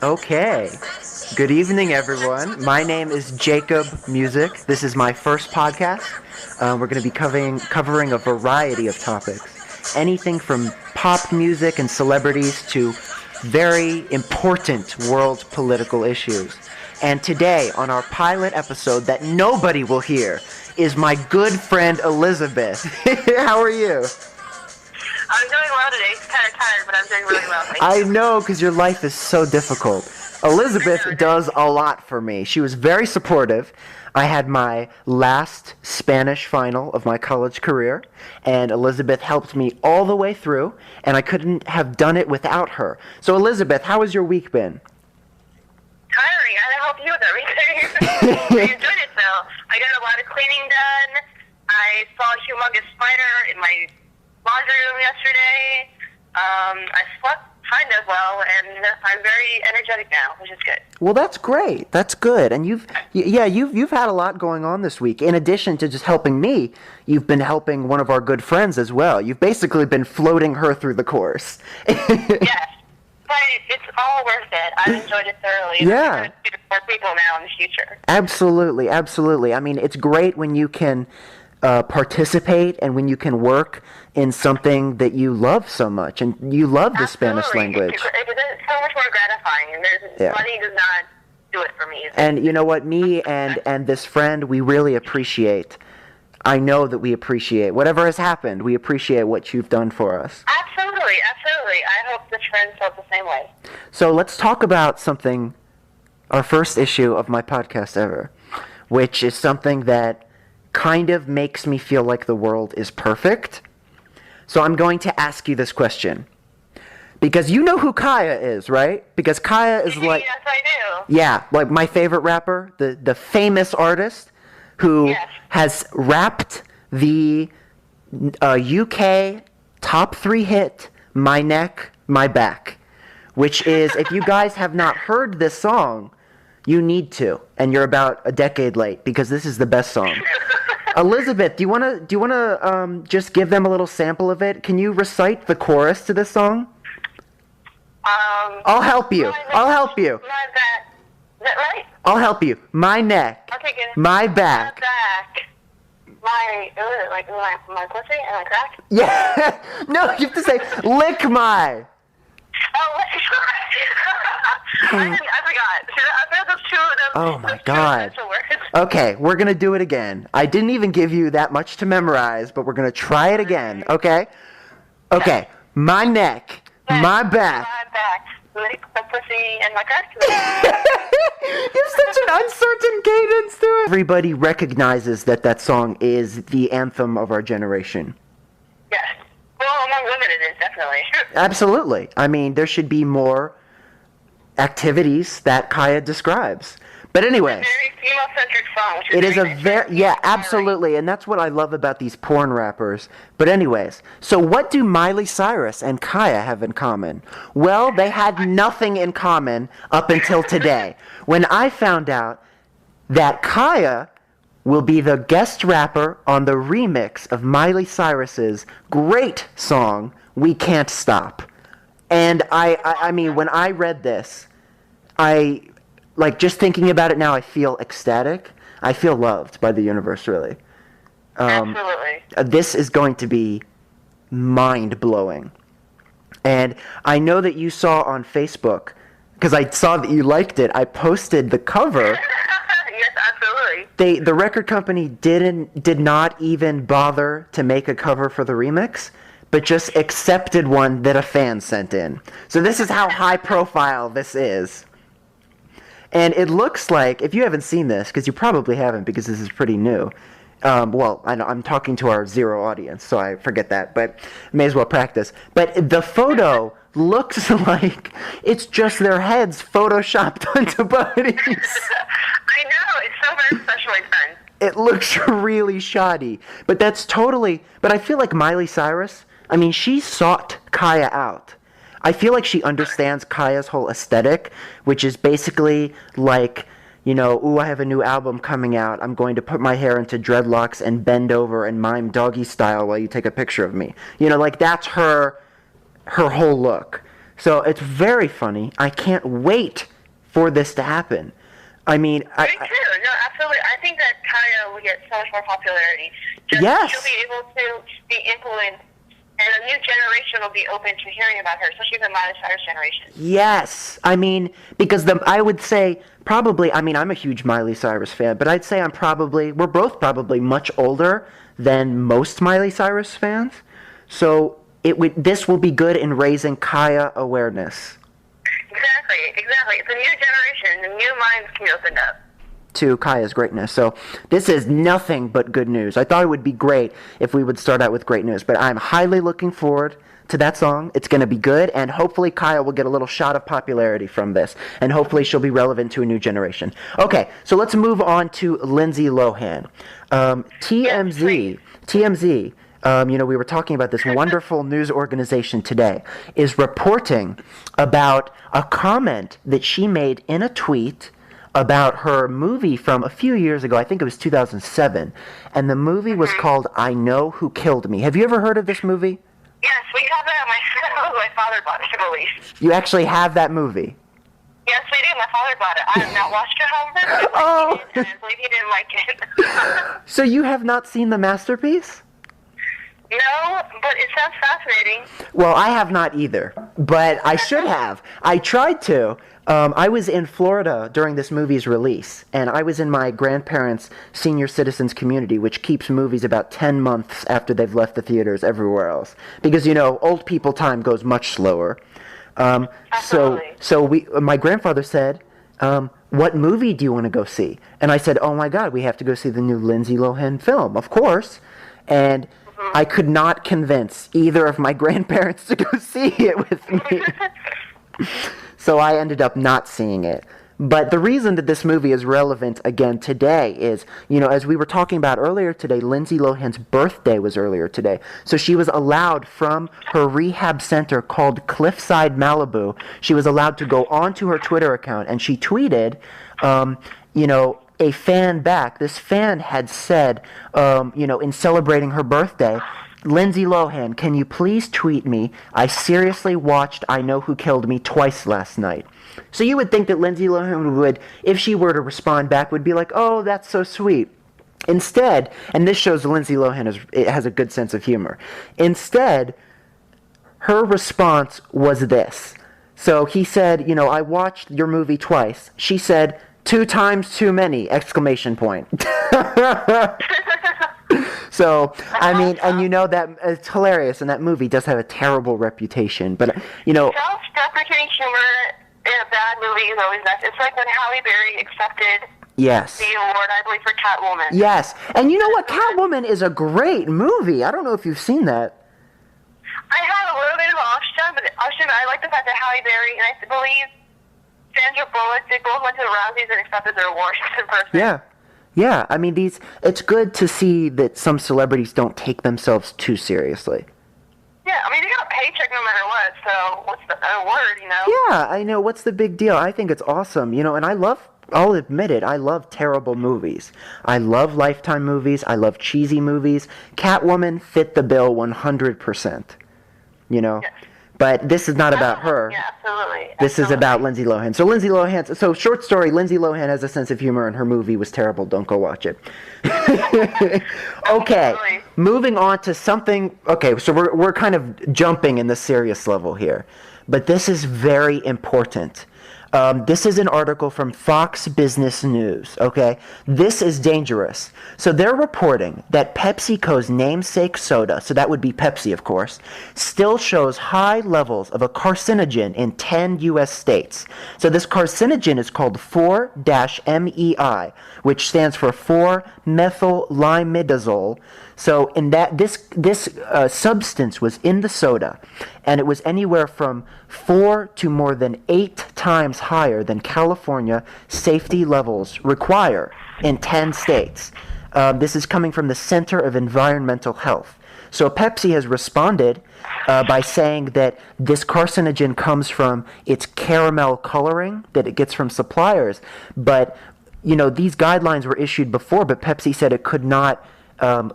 Okay. Good evening, everyone. My name is Jakob Music. This is my first podcast. We're going to be covering a variety of topics. Anything from pop music and celebrities to very important world political issues. And today, on our pilot episode that nobody will hear, is my good friend Elizabeth. How are you? I'm doing well today. It's kind of tired, but I'm doing really well. Thank I you. know, because your life is so difficult. Elizabeth does a lot for me. She was very supportive. I had my last Spanish final of my college career, and Elizabeth helped me all the way through, and I couldn't have done it without her. So, Elizabeth, how has your week been? Tiring. I help you with everything. I enjoyed it, though. I got a lot of cleaning done. I saw a humongous spider in my laundry room yesterday. I slept kind of well, and I'm very energetic now, which is good. Well, that's great. That's good. And you've had a lot going on this week. In addition to just helping me, you've been helping one of our good friends as well. You've basically been floating her through the course. Yes. But it's all worth it. I've enjoyed it thoroughly. Yeah. I'm going to do it for people now in the future. Absolutely, absolutely. I mean, it's great when you can participate and when you can work in something that you love so much, and you love the Spanish language. It's so much more gratifying, and money does not do it for me. And you know what, me and this friend, we really appreciate. I know that we appreciate whatever has happened. We appreciate what you've done for us. Absolutely, absolutely. I hope this friend felt the same way. So let's talk about something, our first issue of my podcast ever, which is something that kind of makes me feel like the world is perfect. So I'm going to ask you this question. Because you know who Kaya is, right? Because Kaya is like... Yes, I do. Yeah, like my favorite rapper, the famous artist who has rapped the UK top 3 hit, My Neck, My Back. Which is, if you guys have not heard this song, you need to. And you're about a decade late, because this is the best song. Elizabeth, do you wanna just give them a little sample of it? Can you recite the chorus to this song? I'll help you. I'll help you. My back. Is that right? I'll help you. My neck. Okay, good. My back. My back. My pussy and my crack? Yeah. No, you have to say, lick my. Oh, I forgot. I forgot those two. Oh my God. Words. Okay, we're gonna do it again. I didn't even give you that much to memorize, but we're gonna try it again, okay? Okay, my neck, my back. My back, lick the pussy and my crack. You have such an uncertain cadence to it. Everybody recognizes that that song is the anthem of our generation. Yes. Well, among women it is, definitely. Absolutely. I mean, there should be more activities that Kaya describes. But anyway, It's a very female-centric song. Which it is a nice. very, absolutely, and that's what I love about these porn rappers. But anyways, so what do Miley Cyrus and Kaya have in common? Well, they had nothing in common up until today, when I found out that Kaya will be the guest rapper on the remix of Miley Cyrus's great song, We Can't Stop. And I mean, when I read this, just thinking about it now, I feel ecstatic. I feel loved by the universe, really. Absolutely. This is going to be mind-blowing. And I know that you saw on Facebook, because I saw that you liked it, I posted the cover. Yes, absolutely. The record company did not even bother to make a cover for the remix, but just accepted one that a fan sent in. So this is how high profile this is. And it looks like, if you haven't seen this, because you probably haven't because this is pretty new, I'm talking to our zero audience, so I forget that, but may as well practice. But the photo looks like it's just their heads photoshopped onto bodies. I know, it's so very specially done. It looks really shoddy. But I feel like Miley Cyrus, I mean, she sought Kaya out. I feel like she understands Kaya's whole aesthetic, which is basically like, you know, ooh, I have a new album coming out. I'm going to put my hair into dreadlocks and bend over and mime doggy style while you take a picture of me. You know, like that's her whole look. So it's very funny. I can't wait for this to happen. I mean, Me too. No, absolutely. I think that Kaya will get so much more popularity. Yes. She'll be able to be influenced, and a new generation will be open to hearing about her, especially the Miley Cyrus generation. yes. I mean, because I would say probably, I mean, I'm a huge Miley Cyrus fan, but I'd say we're both probably much older than most Miley Cyrus fans. So this will be good in raising Kaya awareness. Exactly. It's a new generation. The new minds can be opened up To Kaya's greatness. So this is nothing but good news. I thought it would be great if we would start out with great news, but I'm highly looking forward to that song. It's going to be good, and hopefully Kaya will get a little shot of popularity from this, and hopefully she'll be relevant to a new generation. Okay, so let's move on to Lindsay Lohan. TMZ, we were talking about this wonderful news organization today, is reporting about a comment that she made in a tweet about her movie from a few years ago. I think it was 2007. And the movie was called I Know Who Killed Me. Have you ever heard of this movie? Yes, we have that. My father bought it, I believe. You actually have that movie? Yes, we do. My father bought it. I have not watched it, however, but Oh. he did, and I believe he didn't like it. So you have not seen the masterpiece? No, but it sounds fascinating. Well, I have not either, but I should have. I tried to. I was in Florida during this movie's release, and I was in my grandparents' senior citizens community, which keeps movies about 10 months after they've left the theaters everywhere else. Because, old people time goes much slower. My grandfather said, what movie do you want to go see? And I said, oh my God, we have to go see the new Lindsay Lohan film, of course. And I could not convince either of my grandparents to go see it with me. So I ended up not seeing it. But the reason that this movie is relevant again today is, as we were talking about earlier today, Lindsay Lohan's birthday was earlier today. So she was allowed from her rehab center called Cliffside Malibu, she was allowed to go onto her Twitter account, and she tweeted, a fan back. This fan had said, in celebrating her birthday, Lindsay Lohan, can you please tweet me? I seriously watched I Know Who Killed Me twice last night. So you would think that Lindsay Lohan would, if she were to respond back, would be like, oh, that's so sweet. Instead, and this shows Lindsay Lohan has a good sense of humor. Instead, her response was this. So he said, I watched your movie twice. She said, 2 times too many, exclamation point. So, I mean, and that it's hilarious, and that movie does have a terrible reputation, but, Self-deprecating humor in a bad movie is always best. It's like when Halle Berry accepted yes. the award, I believe, for Catwoman. Yes, and you know what? Catwoman is a great movie. I don't know if you've seen that. I have a little bit of Ashton, but I like the fact that Halle Berry, and I believe Sandra Bullock, they both went to the Razzies and accepted their awards in person. Yeah, I mean, it's good to see that some celebrities don't take themselves too seriously. Yeah, I mean, they got a paycheck no matter what, so what's the word, Yeah, I know. What's the big deal? I think it's awesome, and I'll admit it, I love terrible movies. I love Lifetime movies. I love cheesy movies. Catwoman fit the bill 100%, Yes. But this is not about her. Yeah, absolutely. This is about Lindsay Lohan. So short story, Lindsay Lohan has a sense of humor, and her movie was terrible. Don't go watch it. Okay, moving on to something. Okay, so we're kind of jumping in the serious level here, but this is very important. This is an article from Fox Business News, okay? This is dangerous. So they're reporting that PepsiCo's namesake soda, so that would be Pepsi, of course, still shows high levels of a carcinogen in 10 U.S. states. So this carcinogen is called 4-MEI, which stands for 4-methylimidazole. So in this substance was in the soda, and it was anywhere from 4 to more than 8 times higher than California safety levels require in 10 states. This is coming from the Center of Environmental Health. So Pepsi has responded by saying that this carcinogen comes from its caramel coloring that it gets from suppliers. But, these guidelines were issued before, but Pepsi said it could not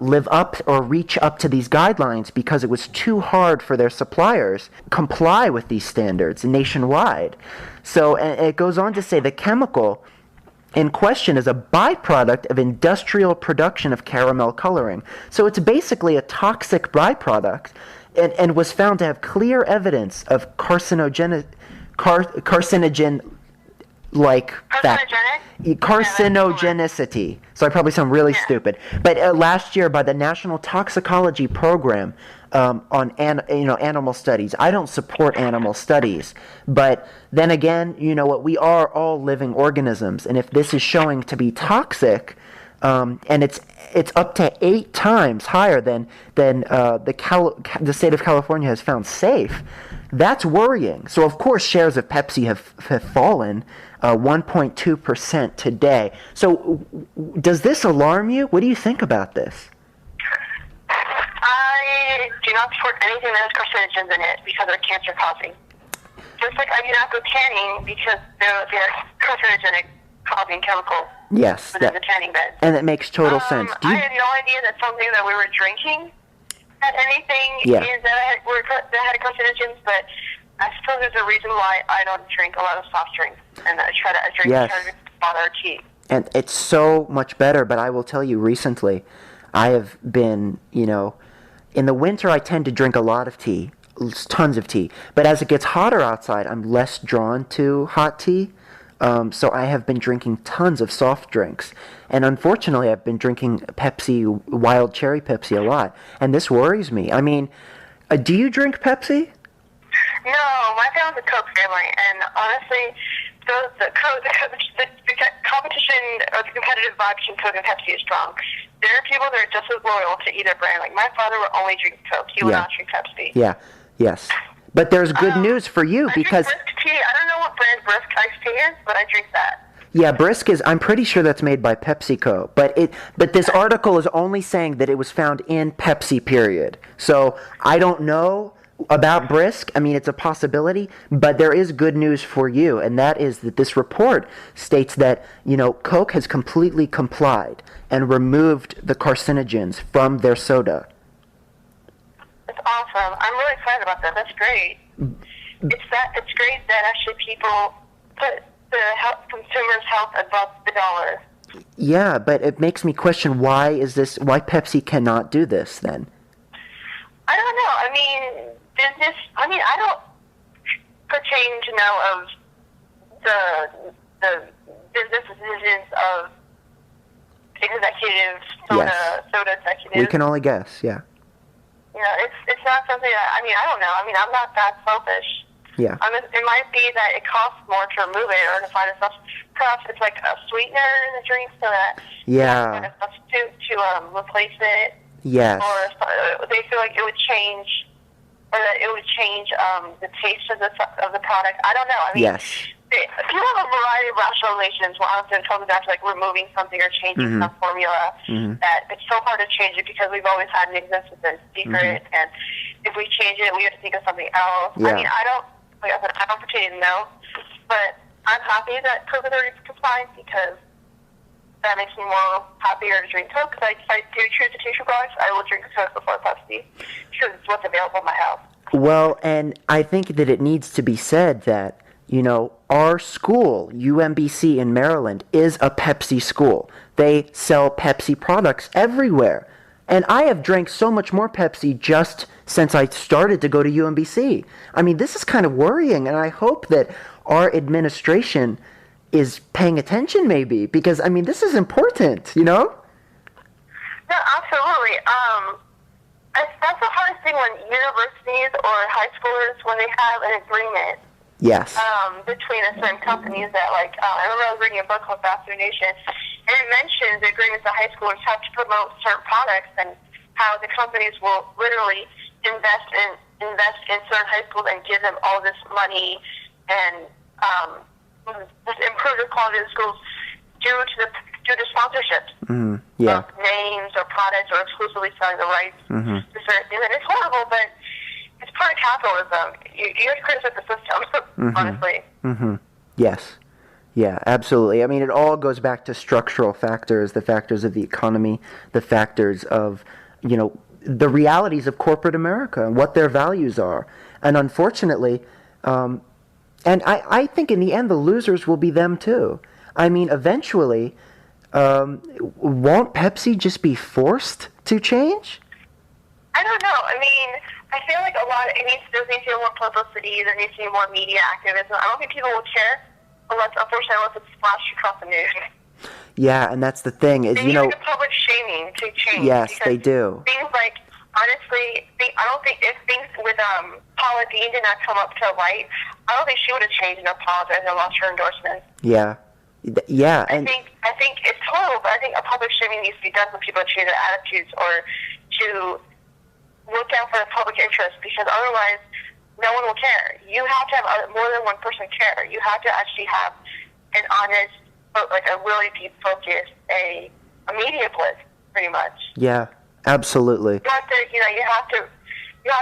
live up or reach up to these guidelines because it was too hard for their suppliers to comply with these standards nationwide. So and it goes on to say the chemical in question is a byproduct of industrial production of caramel coloring. So it's basically a toxic byproduct and was found to have clear evidence of carcinogen like that. Carcinogenicity. So I probably sound really stupid. But last year by the National Toxicology Program on animal studies. I don't support animal studies, but then again, you know what? We are all living organisms, and if this is showing to be toxic, and it's up to 8 times higher than the state of California has found safe. That's worrying. So of course shares of Pepsi have fallen 1.2% today. So does this alarm you? What do you think about this? I do not support anything that has carcinogens in it because they're cancer causing. Just like I do not go tanning because they're carcinogenic causing chemicals. Yes. Within the tanning bed. And that makes total sense. I had no idea that something that we were drinking had anything that had carcinogens, but I suppose there's a reason why I don't drink a lot of soft drinks, and I try to drink water or tea. And it's so much better, but I will tell you recently, I have been, in the winter I tend to drink a lot of tea, tons of tea, but as it gets hotter outside, I'm less drawn to hot tea. So I have been drinking tons of soft drinks. And unfortunately, I've been drinking Pepsi, wild cherry Pepsi a lot. And this worries me. I mean, do you drink Pepsi? No, my family's a Coke family. And honestly, the competition or the competitive vibe between Coke and Pepsi is strong. There are people that are just as loyal to either brand. Like my father will only drink Coke. He will not drink Pepsi. Yeah, yes. But there's good news for you because... I drink Brisk tea. I don't know what brand Brisk iced tea is, but I drink that. Yeah, Brisk is... I'm pretty sure that's made by PepsiCo. But this article is only saying that it was found in Pepsi, period. So I don't know about Brisk. I mean, it's a possibility. But there is good news for you, and that is that this report states that, Coke has completely complied and removed the carcinogens from their soda. That's awesome. I'm really excited about that. That's great. It's great that actually people put the consumers' health above the dollar. Yeah, but it makes me question why Pepsi cannot do this then? I don't know. I mean, I don't pertain to know of the business decisions of executives, soda executives. We can only guess, yeah. It's not something that, I don't know. I'm not that selfish. Yeah. It might be that it costs more to remove it or to find a substitute. Perhaps it's like a sweetener in the drink so that find a substitute to replace it. Yes. Or they feel like it would change, or that it would change the taste of the product. I don't know. Yes. People have a variety of rationalizations where often it comes down to like removing something or changing some formula that it's so hard to change it because we've always had an existence and secret, and if we change it, we have to think of something else. Yeah. I don't pretend to know, but I'm happy that Coke is already compliant because that makes me more happier to drink Coke. Because if I do choose to taste your products, I will drink Coke before Pepsi because it's what's available in my house. Well, and I think that it needs to be said that our school, UMBC in Maryland, is a Pepsi school. They sell Pepsi products everywhere. And I have drank so much more Pepsi just since I started to go to UMBC. I mean, this is kind of worrying, and I hope that our administration is paying attention maybe, because, this is important, No, absolutely. That's the hardest thing when universities or high schoolers, when they have an agreement. Yes. Between a certain companies that, I remember I was reading a book called Faster Nation, and it mentions the agreements that high schoolers have to promote certain products and how the companies will literally invest in certain high schools and give them all this money and just improve the quality of the schools due to sponsorships of names or products or exclusively selling the rights to certain things. And it's horrible, but it's part of capitalism. You have to criticize the system, honestly. Yes. Yeah, absolutely. It all goes back to structural factors, the factors of the economy, the factors of, the realities of corporate America and what their values are. And unfortunately, And I think in the end, the losers will be them too. I mean, eventually, won't Pepsi just be forced to change? I don't know. I mean, I feel like there needs to be more publicity, there needs to be more media activism. I don't think people will care unless it's splashed across the news. Yeah, and that's the thing is, they need like a public shaming to change. Yes, they do. Things like, honestly, I don't think if things with Paula Dean did not come up to light, I don't think she would have changed and apologized and lost her endorsement. Yeah. Yeah. I think it's horrible, but I think a public shaming needs to be done for people to change their attitudes or to look out for the public interest, because otherwise no one will care. You have to have more than one person care. You have to actually have an honest, like a really deep focus, a media blitz, pretty much. Yeah, absolutely. You have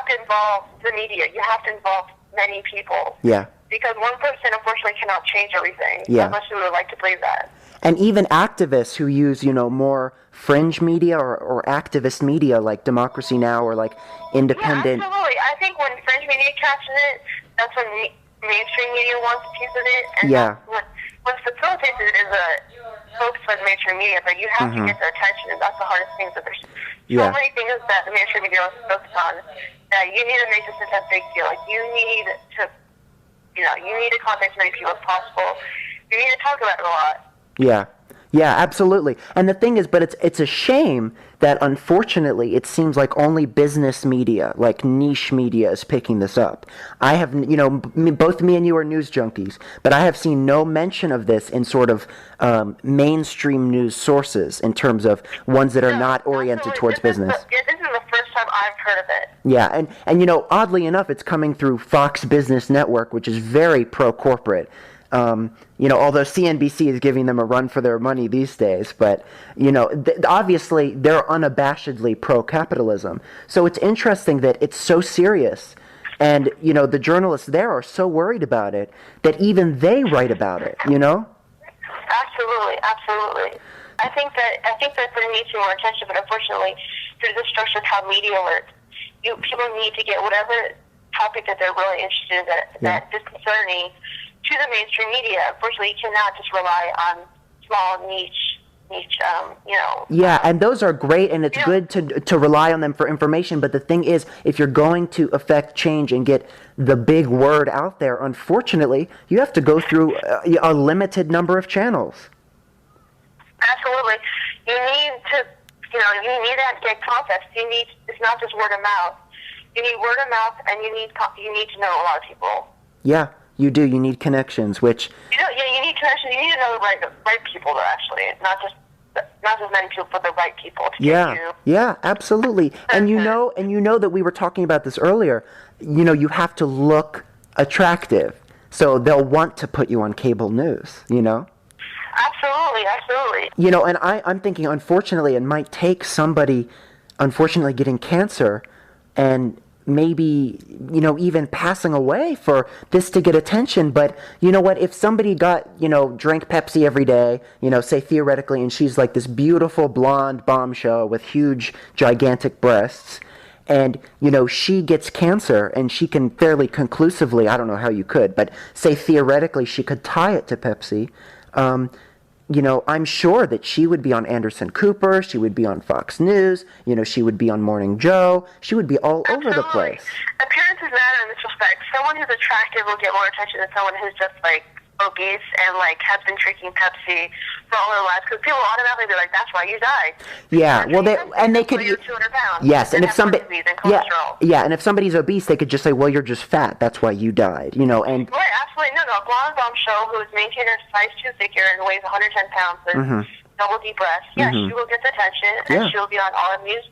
to involve the media. You have to involve many people. Yeah. Because one person, unfortunately, cannot change everything. Yeah. Unless we would like to believe that. And even activists who use, more fringe media or activist media like Democracy Now! Or like independent... Yeah, absolutely. I think when fringe media catches it, that's when mainstream media wants a piece of it. And what facilitates it is a focus on mainstream media, but you have to get their attention, and that's the hardest thing. That there's so many things that the mainstream media wants to focus on that you need to make this into a big deal. Like, you need to contact as many people as possible. You need to talk about it a lot. Yeah. Yeah, absolutely. And the thing is, but it's a shame that unfortunately it seems like only business media, like niche media, is picking this up. I have, both me and you are news junkies, but I have seen no mention of this in sort of mainstream news sources in terms of ones that are not oriented towards business. This is the first time I've heard of it. Yeah, and oddly enough, it's coming through Fox Business Network, which is very pro-corporate. Although CNBC is giving them a run for their money these days, but, obviously they're unabashedly pro-capitalism. So it's interesting that it's so serious, and, the journalists there are so worried about it that even they write about it, Absolutely, absolutely. I think that there needs to be more attention, but unfortunately, through the structure of how media works, people need to get whatever topic that they're really interested in that is concerning to the mainstream media. Unfortunately, you cannot just rely on small niche. Yeah, and those are great, and it's good to rely on them for information. But the thing is, if you're going to affect change and get the big word out there, unfortunately, you have to go through a limited number of channels. Absolutely, you need to get context. It's not just word of mouth. You need word of mouth, and you need to know a lot of people. Yeah. You do. You need connections, which... you need connections. You need to know the right people, though, actually. Not just many people, but the right people to get you. Yeah, absolutely. And you know that we were talking about this earlier. You have to look attractive. So they'll want to put you on cable news, Absolutely, absolutely. And I'm thinking, unfortunately, it might take somebody, unfortunately, getting cancer and maybe, even passing away for this to get attention. But you know what? If somebody drank Pepsi every day, say theoretically, and she's like this beautiful blonde bombshell with huge, gigantic breasts, and, she gets cancer and she can fairly conclusively, I don't know how you could, but say theoretically she could tie it to Pepsi, I'm sure that she would be on Anderson Cooper, she would be on Fox News, she would be on Morning Joe, she would be all over the place. Appearances matter in this respect. Someone who's attractive will get more attention than someone who's just, obese and, has been drinking Pepsi for all their lives. Because people automatically be like, that's why you died. Yeah, well, they could... 200 pounds. Yes, and if somebody... Yeah, and if somebody's obese, they could just say, well, you're just fat, that's why you died, and... Right, absolutely. No, a blonde bombshell who is maintaining her size 2 figure and weighs 110 pounds and double deep breasts, she will get the attention, and she'll be on all the news.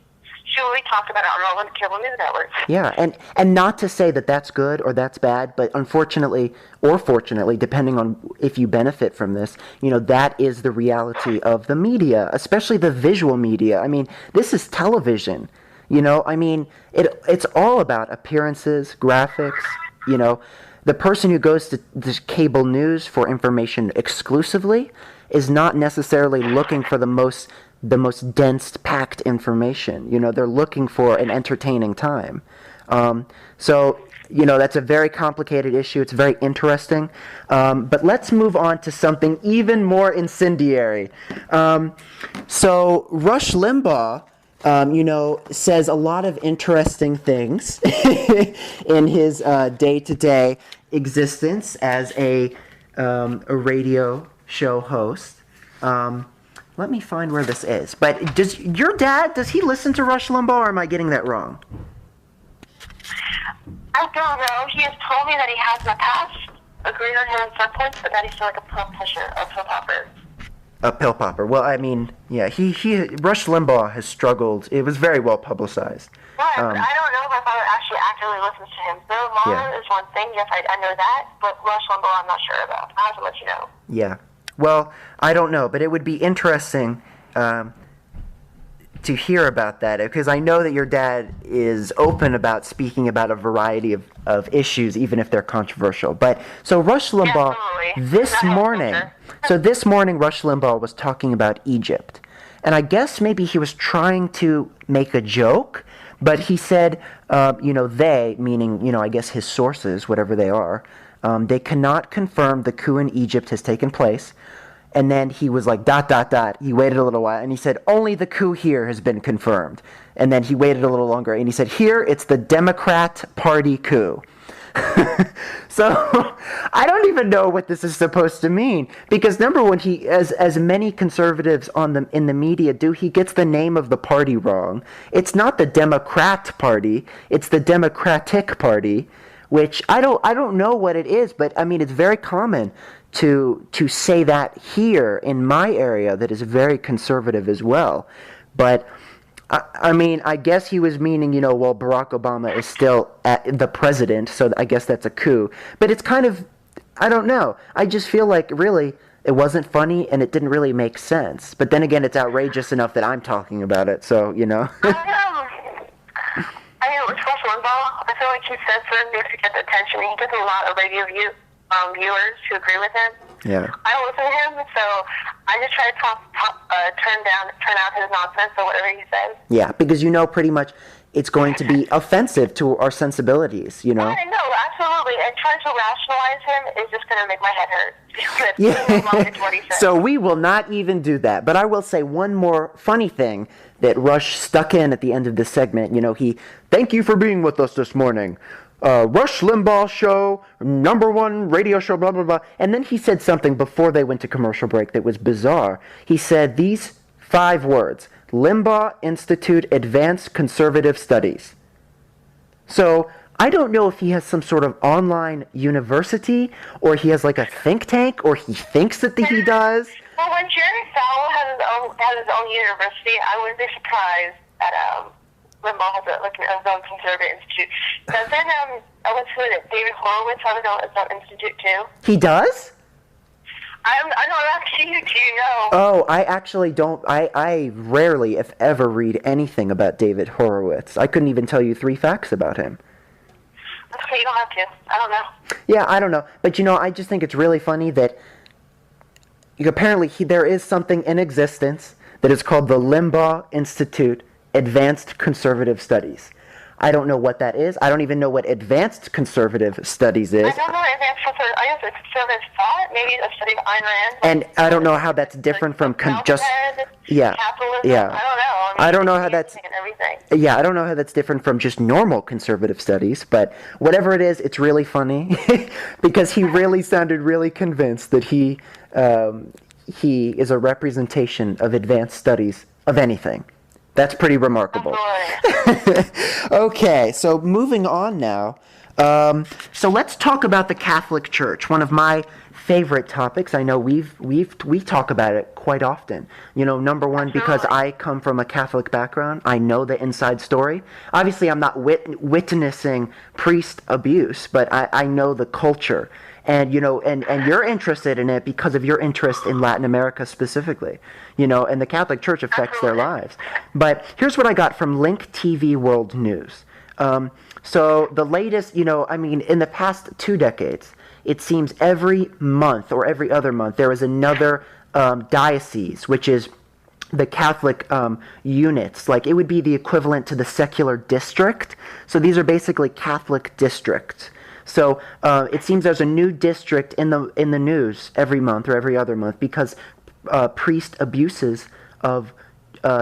She will be talked about on all the cable news networks. Yeah, and not to say that that's good or that's bad, but unfortunately, or fortunately, depending on if you benefit from this, that is the reality of the media, especially the visual media. I mean, this is television. It's all about appearances, graphics, The person who goes to this cable news for information exclusively is not necessarily looking for the most dense, packed information. They're looking for an entertaining time. So, that's a very complicated issue. It's very interesting. But let's move on to something even more incendiary. So Rush Limbaugh, says a lot of interesting things in his day-to-day existence as a radio show host. Let me find where this is. But does your dad, does he listen to Rush Limbaugh, or am I getting that wrong? I don't know. He has told me that he has in the past agreed on him at some points, but that he's still like a pill pusher, a pill popper. A pill popper. Well, I mean, yeah, he Rush Limbaugh has struggled. It was very well publicized. Right, but I don't know if my father actually actively listens to him. Bill Maher is one thing, yes, I know that, but Rush Limbaugh I'm not sure about. I have to let you know. Yeah. Well, I don't know, but it would be interesting to hear about that, because I know that your dad is open about speaking about a variety of issues, even if they're controversial. But so Rush Limbaugh, this morning Rush Limbaugh was talking about Egypt. And I guess maybe he was trying to make a joke, but he said, they, meaning, I guess his sources, whatever they are, they cannot confirm the coup in Egypt has taken place. And then he was like, ... He waited a little while, and he said, only the coup here has been confirmed. And then he waited a little longer, and he said, here, it's the Democrat Party coup. So, I don't even know what this is supposed to mean. Because, number one, he, as many conservatives in the media do, he gets the name of the party wrong. It's not the Democrat Party, it's the Democratic Party, which I don't know what it is, but, I mean, it's very common to say that here in my area that is very conservative as well. But I mean, I guess he was meaning, Barack Obama is still the president, so I guess that's a coup. But it's kind of, I don't know. I just feel like really it wasn't funny and it didn't really make sense. But then again, it's outrageous enough that I'm talking about it, so, I mean, with Rush Limbaugh, I feel like he says certain things to get the attention. He gets a lot of radio viewers who agree with him. Yeah. I don't listen to him, so I just try to turn out his nonsense or whatever he says. Yeah, because pretty much it's going to be offensive to our sensibilities, I know, absolutely. And trying to rationalize him is just going to make my head hurt. Yeah. So we will not even do that. But I will say one more funny thing that Rush stuck in at the end of this segment. Thank you for being with us this morning. Rush Limbaugh show, #1 radio show, blah, blah, blah. And then he said something before they went to commercial break that was bizarre. He said these 5 words, Limbaugh Institute Advanced Conservative Studies. So I don't know if he has some sort of online university, or he has like a think tank, or he thinks that he does. Well, when Jerry Falwell has his own university, I wouldn't be surprised that Limbaugh has his own conservative institute. Doesn't David Horowitz have his own institute too? He does? I'm not asking you. Do you know? Oh, I actually don't. I rarely, if ever, read anything about David Horowitz. I couldn't even tell you 3 facts about him. Okay, you don't have to. I don't know. Yeah, I don't know. But I just think it's really funny that apparently there is something in existence that is called the Limbaugh Institute Advanced Conservative Studies. I don't know what that is. I don't even know what Advanced Conservative Studies is. I don't know advanced conservative. I guess it's conservative thought. Maybe a study of Ayn Rand. And I don't know how that's different from just capitalism. Yeah. I don't know. I don't know how that's. Yeah, I don't know how that's different from just normal conservative studies. But whatever it is, it's really funny because he really sounded really convinced that he is a representation of advanced studies of anything. That's pretty remarkable. Okay, so moving on now. So let's talk about the Catholic Church, one of my favorite topics. I know we talk about it quite often. Number one, because I come from a Catholic background, I know the inside story. Obviously, I'm not witnessing priest abuse, but I know the culture. And and you're interested in it because of your interest in Latin America specifically, and the Catholic Church affects their lives. But here's what I got from Link TV World News. So the latest, in the past 2 decades, it seems every month or every other month there is another diocese which is the Catholic units. Like, it would be the equivalent to the secular district. So these are basically Catholic districts. So it seems there's a new district in the news every month or every other month because priest abuses of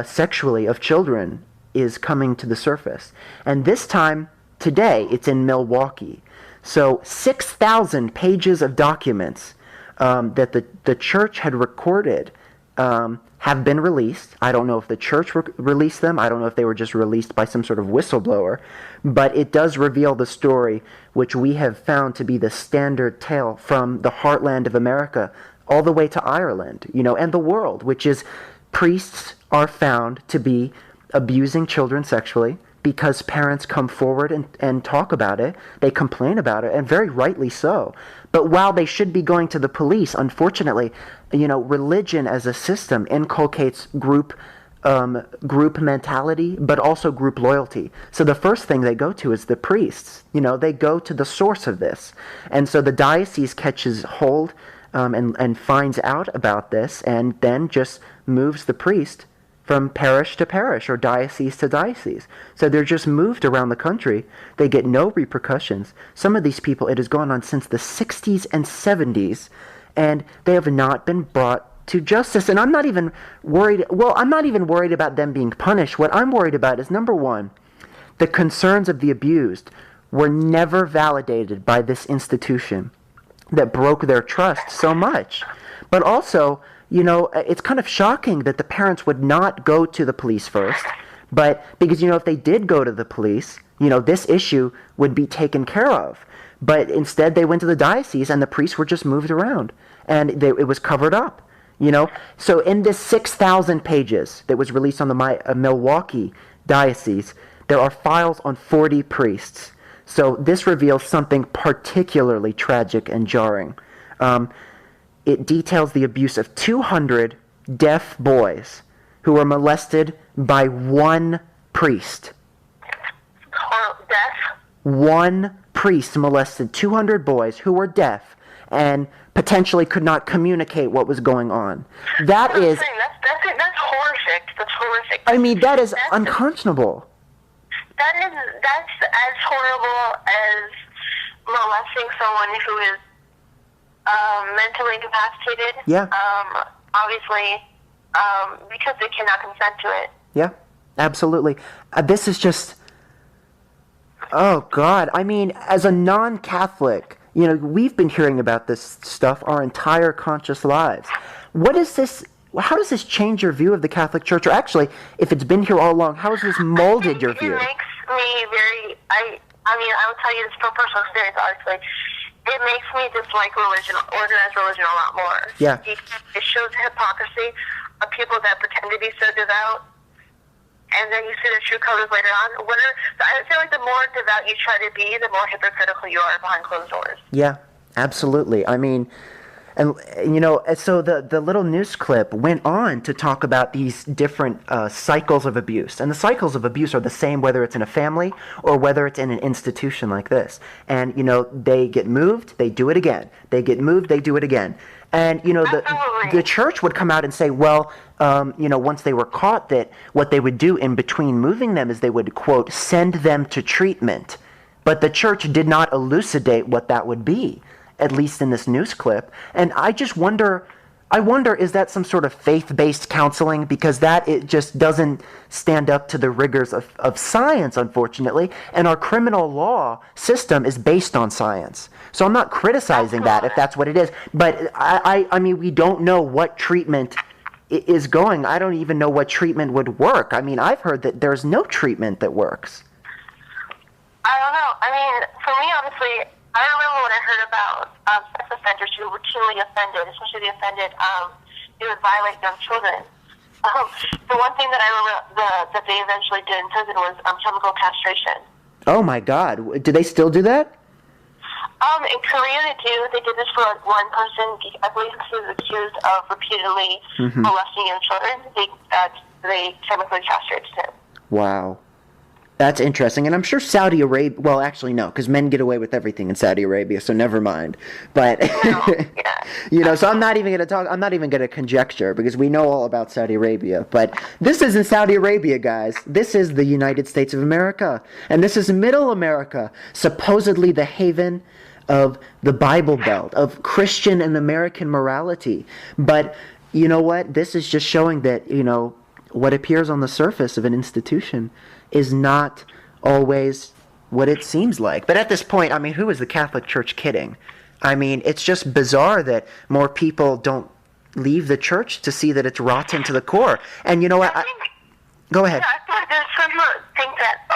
sexually of children is coming to the surface. And this time, today, it's in Milwaukee. So 6,000 pages of documents that the church had recorded have been released. I don't know if the church released them. I don't know if they were just released by some sort of whistleblower. But it does reveal the story, which we have found to be the standard tale from the heartland of America all the way to Ireland, and the world, which is priests are found to be abusing children sexually because parents come forward and talk about it. They complain about it, and very rightly so. But while they should be going to the police, unfortunately, religion as a system inculcates group mentality, but also group loyalty. So the first thing they go to is the priests. They go to the source of this. And so the diocese catches hold and finds out about this, and then just moves the priest from parish to parish or diocese to diocese. So they're just moved around the country. They get no repercussions. Some of these people, it has gone on since the 60s and 70s, and they have not been brought to justice. And I'm not even worried. Well, I'm not even worried about them being punished. What I'm worried about is, number one, the concerns of the abused were never validated by this institution that broke their trust so much. But also, it's kind of shocking that the parents would not go to the police first, but because, if they did go to the police, this issue would be taken care of. But instead they went to the diocese and the priests were just moved around and it was covered up, So in this 6,000 pages that was released on the Milwaukee diocese, there are files on 40 priests. So this reveals something particularly tragic and jarring. It details the abuse of 200 deaf boys who were molested by one priest. Deaf? One priest molested 200 boys who were deaf and potentially could not communicate what was going on. That's horrific. That's horrific. I mean, that's unconscionable. That's as horrible as molesting someone who is mentally incapacitated. Yeah. Obviously, because they cannot consent to it. Yeah, absolutely. This is just, oh God. I mean, as a non-Catholic, we've been hearing about this stuff our entire conscious lives. What is this? How does this change your view of the Catholic Church? Or actually, if it's been here all along, how has this molded your view? It makes me very, I will tell you this from personal experience, obviously. It makes me dislike organized religion a lot more. Yeah. It shows the hypocrisy of people that pretend to be so devout, and then you see the true colors later on. I feel like the more devout you try to be, the more hypocritical you are behind closed doors. Yeah, absolutely. I mean, and so the little news clip went on to talk about these different cycles of abuse. And the cycles of abuse are the same whether it's in a family or whether it's in an institution like this. And, they get moved, they do it again. They get moved, they do it again. And, the church would come out and say, well, once they were caught, that what they would do in between moving them is they would, quote, send them to treatment. But the church did not elucidate what that would be, at least in this news clip. And I just wonder, is that some sort of faith-based counseling? Because it just doesn't stand up to the rigors of science, unfortunately. And our criminal law system is based on science. So I'm not criticizing that if that's what it is. But I mean, we don't know what treatment is going. I don't even know what treatment would work. I mean, I've heard that there's no treatment that works. I don't know. I mean, for me, honestly, I remember when I heard about sex offenders who routinely offended, especially the offended, they would violate young children. The one thing that I remember that they eventually did in prison was chemical castration. Oh my God! Do they still do that? In Korea, they do. They did this for one person. I believe he was accused of repeatedly molesting young children. They chemically castrated him. Wow. That's interesting, and I'm sure Saudi Arabia. Well, actually, no, because men get away with everything in Saudi Arabia, so never mind. But No, yeah. so I'm not even going to talk. I'm not even going to conjecture because we know all about Saudi Arabia. But this isn't Saudi Arabia, guys. This is the United States of America, and this is Middle America, supposedly the haven of the Bible Belt, of Christian and American morality. But you know what? This is just showing that what appears on the surface of an institution is not always what it seems like. But at this point, I mean, who is the Catholic Church kidding? I mean, it's just bizarre that more people don't leave the church to see that it's rotten to the core. And you know what? Go ahead. Yeah, I feel like there's some who think that,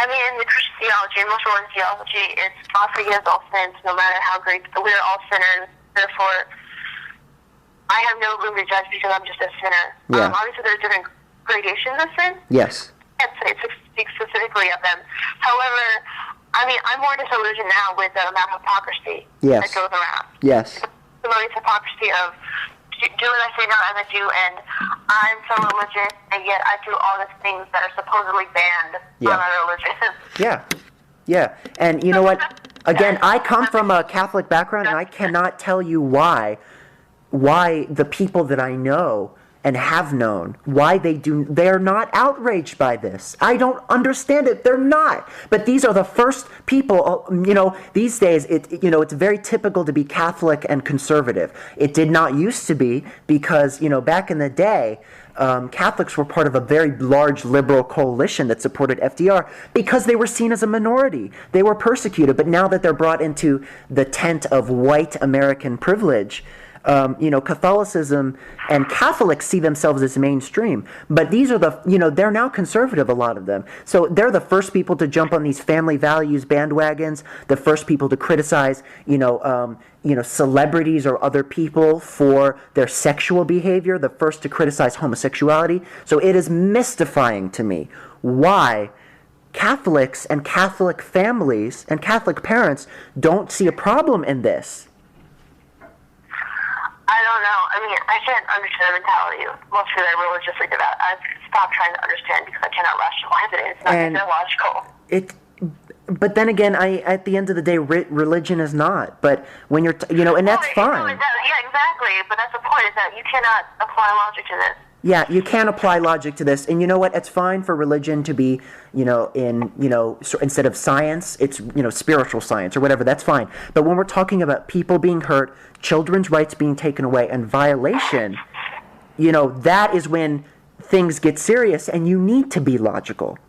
in the Christian theology, most religious theology, it's God forgives all sins, no matter how great. We're all sinners, therefore, I have no room to judge because I'm just a sinner. Yeah. Obviously, there's different gradations of sin. Yes. I can't say speak specifically of them. However, I'm more disillusioned now with the amount of hypocrisy that goes around. Yes. The most hypocrisy of do as I say, not as I do, and I'm so religious, and yet I do all these things that are supposedly banned on our religion. Yeah. Yeah. And you know what? Again, I come from a Catholic background, and I cannot tell you why the people that I know and have known, they're not outraged by this. I don't understand it. They're not. But these are the first people, these days, it's very typical to be Catholic and conservative. It did not used to be because, back in the day, Catholics were part of a very large liberal coalition that supported FDR because they were seen as a minority. They were persecuted, but now that they're brought into the tent of white American privilege, Catholicism and Catholics see themselves as mainstream, but these are they're now conservative, a lot of them. So they're the first people to jump on these family values bandwagons, the first people to criticize, celebrities or other people for their sexual behavior, the first to criticize homosexuality. So it is mystifying to me why Catholics and Catholic families and Catholic parents don't see a problem in this. I don't know. I can't understand the mentality of most people that are religiously devout. I've stopped trying to understand because I cannot rationalize it. It's not illogical. But then again, at the end of the day, religion is not. But when you're, and that's fine. Yeah, exactly. But that's the point, is that you cannot apply logic to this. Yeah, you can apply logic to this, and you know what? It's fine for religion to be, instead of science, it's spiritual science or whatever. That's fine. But when we're talking about people being hurt, children's rights being taken away, and violation, that is when things get serious, and you need to be logical.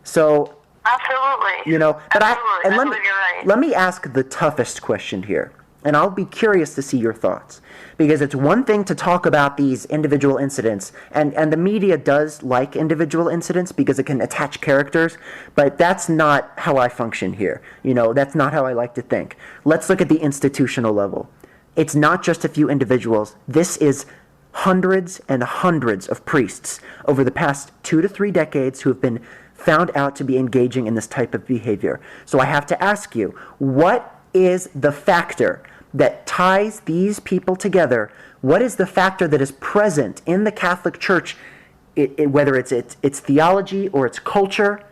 So. Absolutely. But Absolutely. Let me ask the toughest question here. And I'll be curious to see your thoughts. Because it's one thing to talk about these individual incidents, and the media does like individual incidents because it can attach characters, but that's not how I function here. That's not how I like to think. Let's look at the institutional level. It's not just a few individuals. This is hundreds and hundreds of priests over the past 2 to 3 decades who have been found out to be engaging in this type of behavior. So I have to ask you, what is the factor that ties these people together? What is the factor that is present in the Catholic Church, whether it's theology or its culture,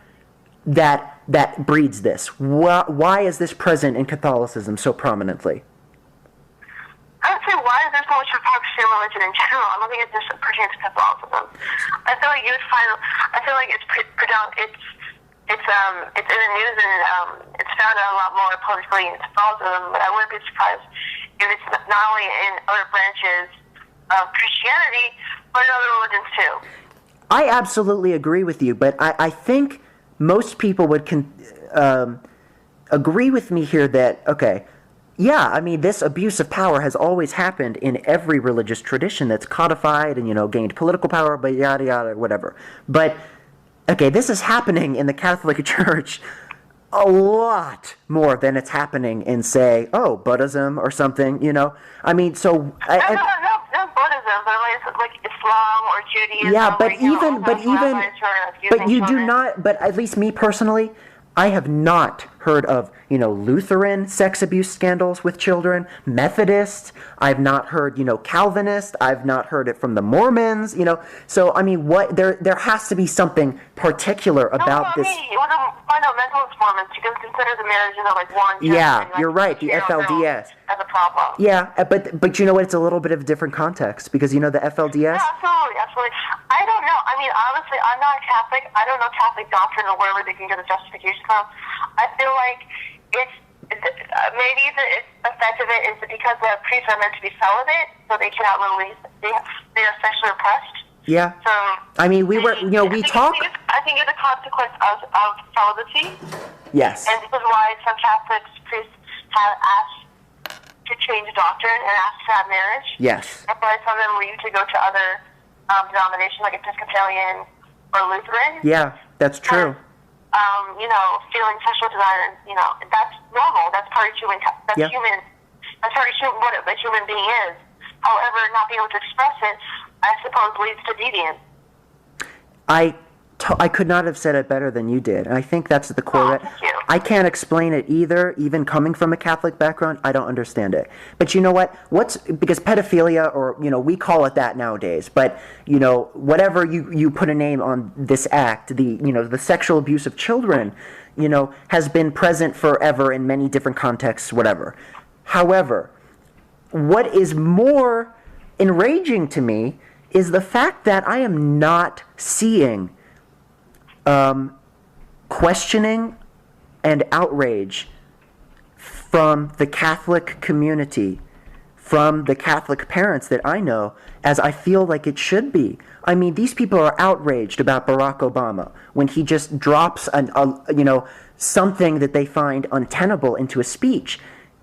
that breeds this? Why is this present in Catholicism so prominently? I would say, why is there so much hypocrisy in religion in general? I don't think it just pertains to Catholicism. I feel like it's in the news and it's found out a lot more politically in Catholicism, but I wouldn't be surprised if it's not only in other branches of Christianity, but in other religions too. I absolutely agree with you, but I think most people would agree with me here that, this abuse of power has always happened in every religious tradition that's codified and, gained political power, but yada, yada, whatever. But, this is happening in the Catholic Church a lot more than it's happening in, say, Buddhism or something, No, Buddhism, but like Islam or Judaism. Yeah, but you do not, but at least me personally, I have not heard of, Lutheran sex abuse scandals with children, Methodist. I've not heard, Calvinist. I've not heard it from the Mormons, So, I mean, there has to be something particular about this. It was a fundamentalist Mormons. You can consider the marriages of like one. Yeah, you're right. The FLDS. As a problem. Yeah, but you know what? It's a little bit of a different context because the FLDS. Yeah, absolutely. I don't know. I mean, honestly, I'm not Catholic. I don't know Catholic doctrine or wherever they can get the justification from. I feel like maybe the effect of it is because the priests are meant to be celibate, so they cannot release. They are sexually oppressed. Yeah. So I mean, we talk. I think it's a consequence of celibacy. Yes. And this is why some Catholic priests have asked to change doctrine and ask to have marriage. Yes. That's why some of them leave to go to other denominations like Episcopalian or Lutheran. Yeah, that's true. Feeling sexual desire, that's normal. That's part of human. That's human. That's part of what a human being is. However, not being able to express it, I suppose, leads to deviance. I could not have said it better than you did. And I think that's at the core of it. Thank you. I can't explain it either. Even coming from a Catholic background, I don't understand it. But you know what? Because pedophilia, or, we call it that nowadays. But, whatever you put a name on this act, the sexual abuse of children, has been present forever in many different contexts, whatever. However, what is more enraging to me is the fact that I am not seeing questioning and outrage from the Catholic community, from the Catholic parents that I know, as I feel like it should be. I mean, these people are outraged about Barack Obama when he just drops something that they find untenable into a speech.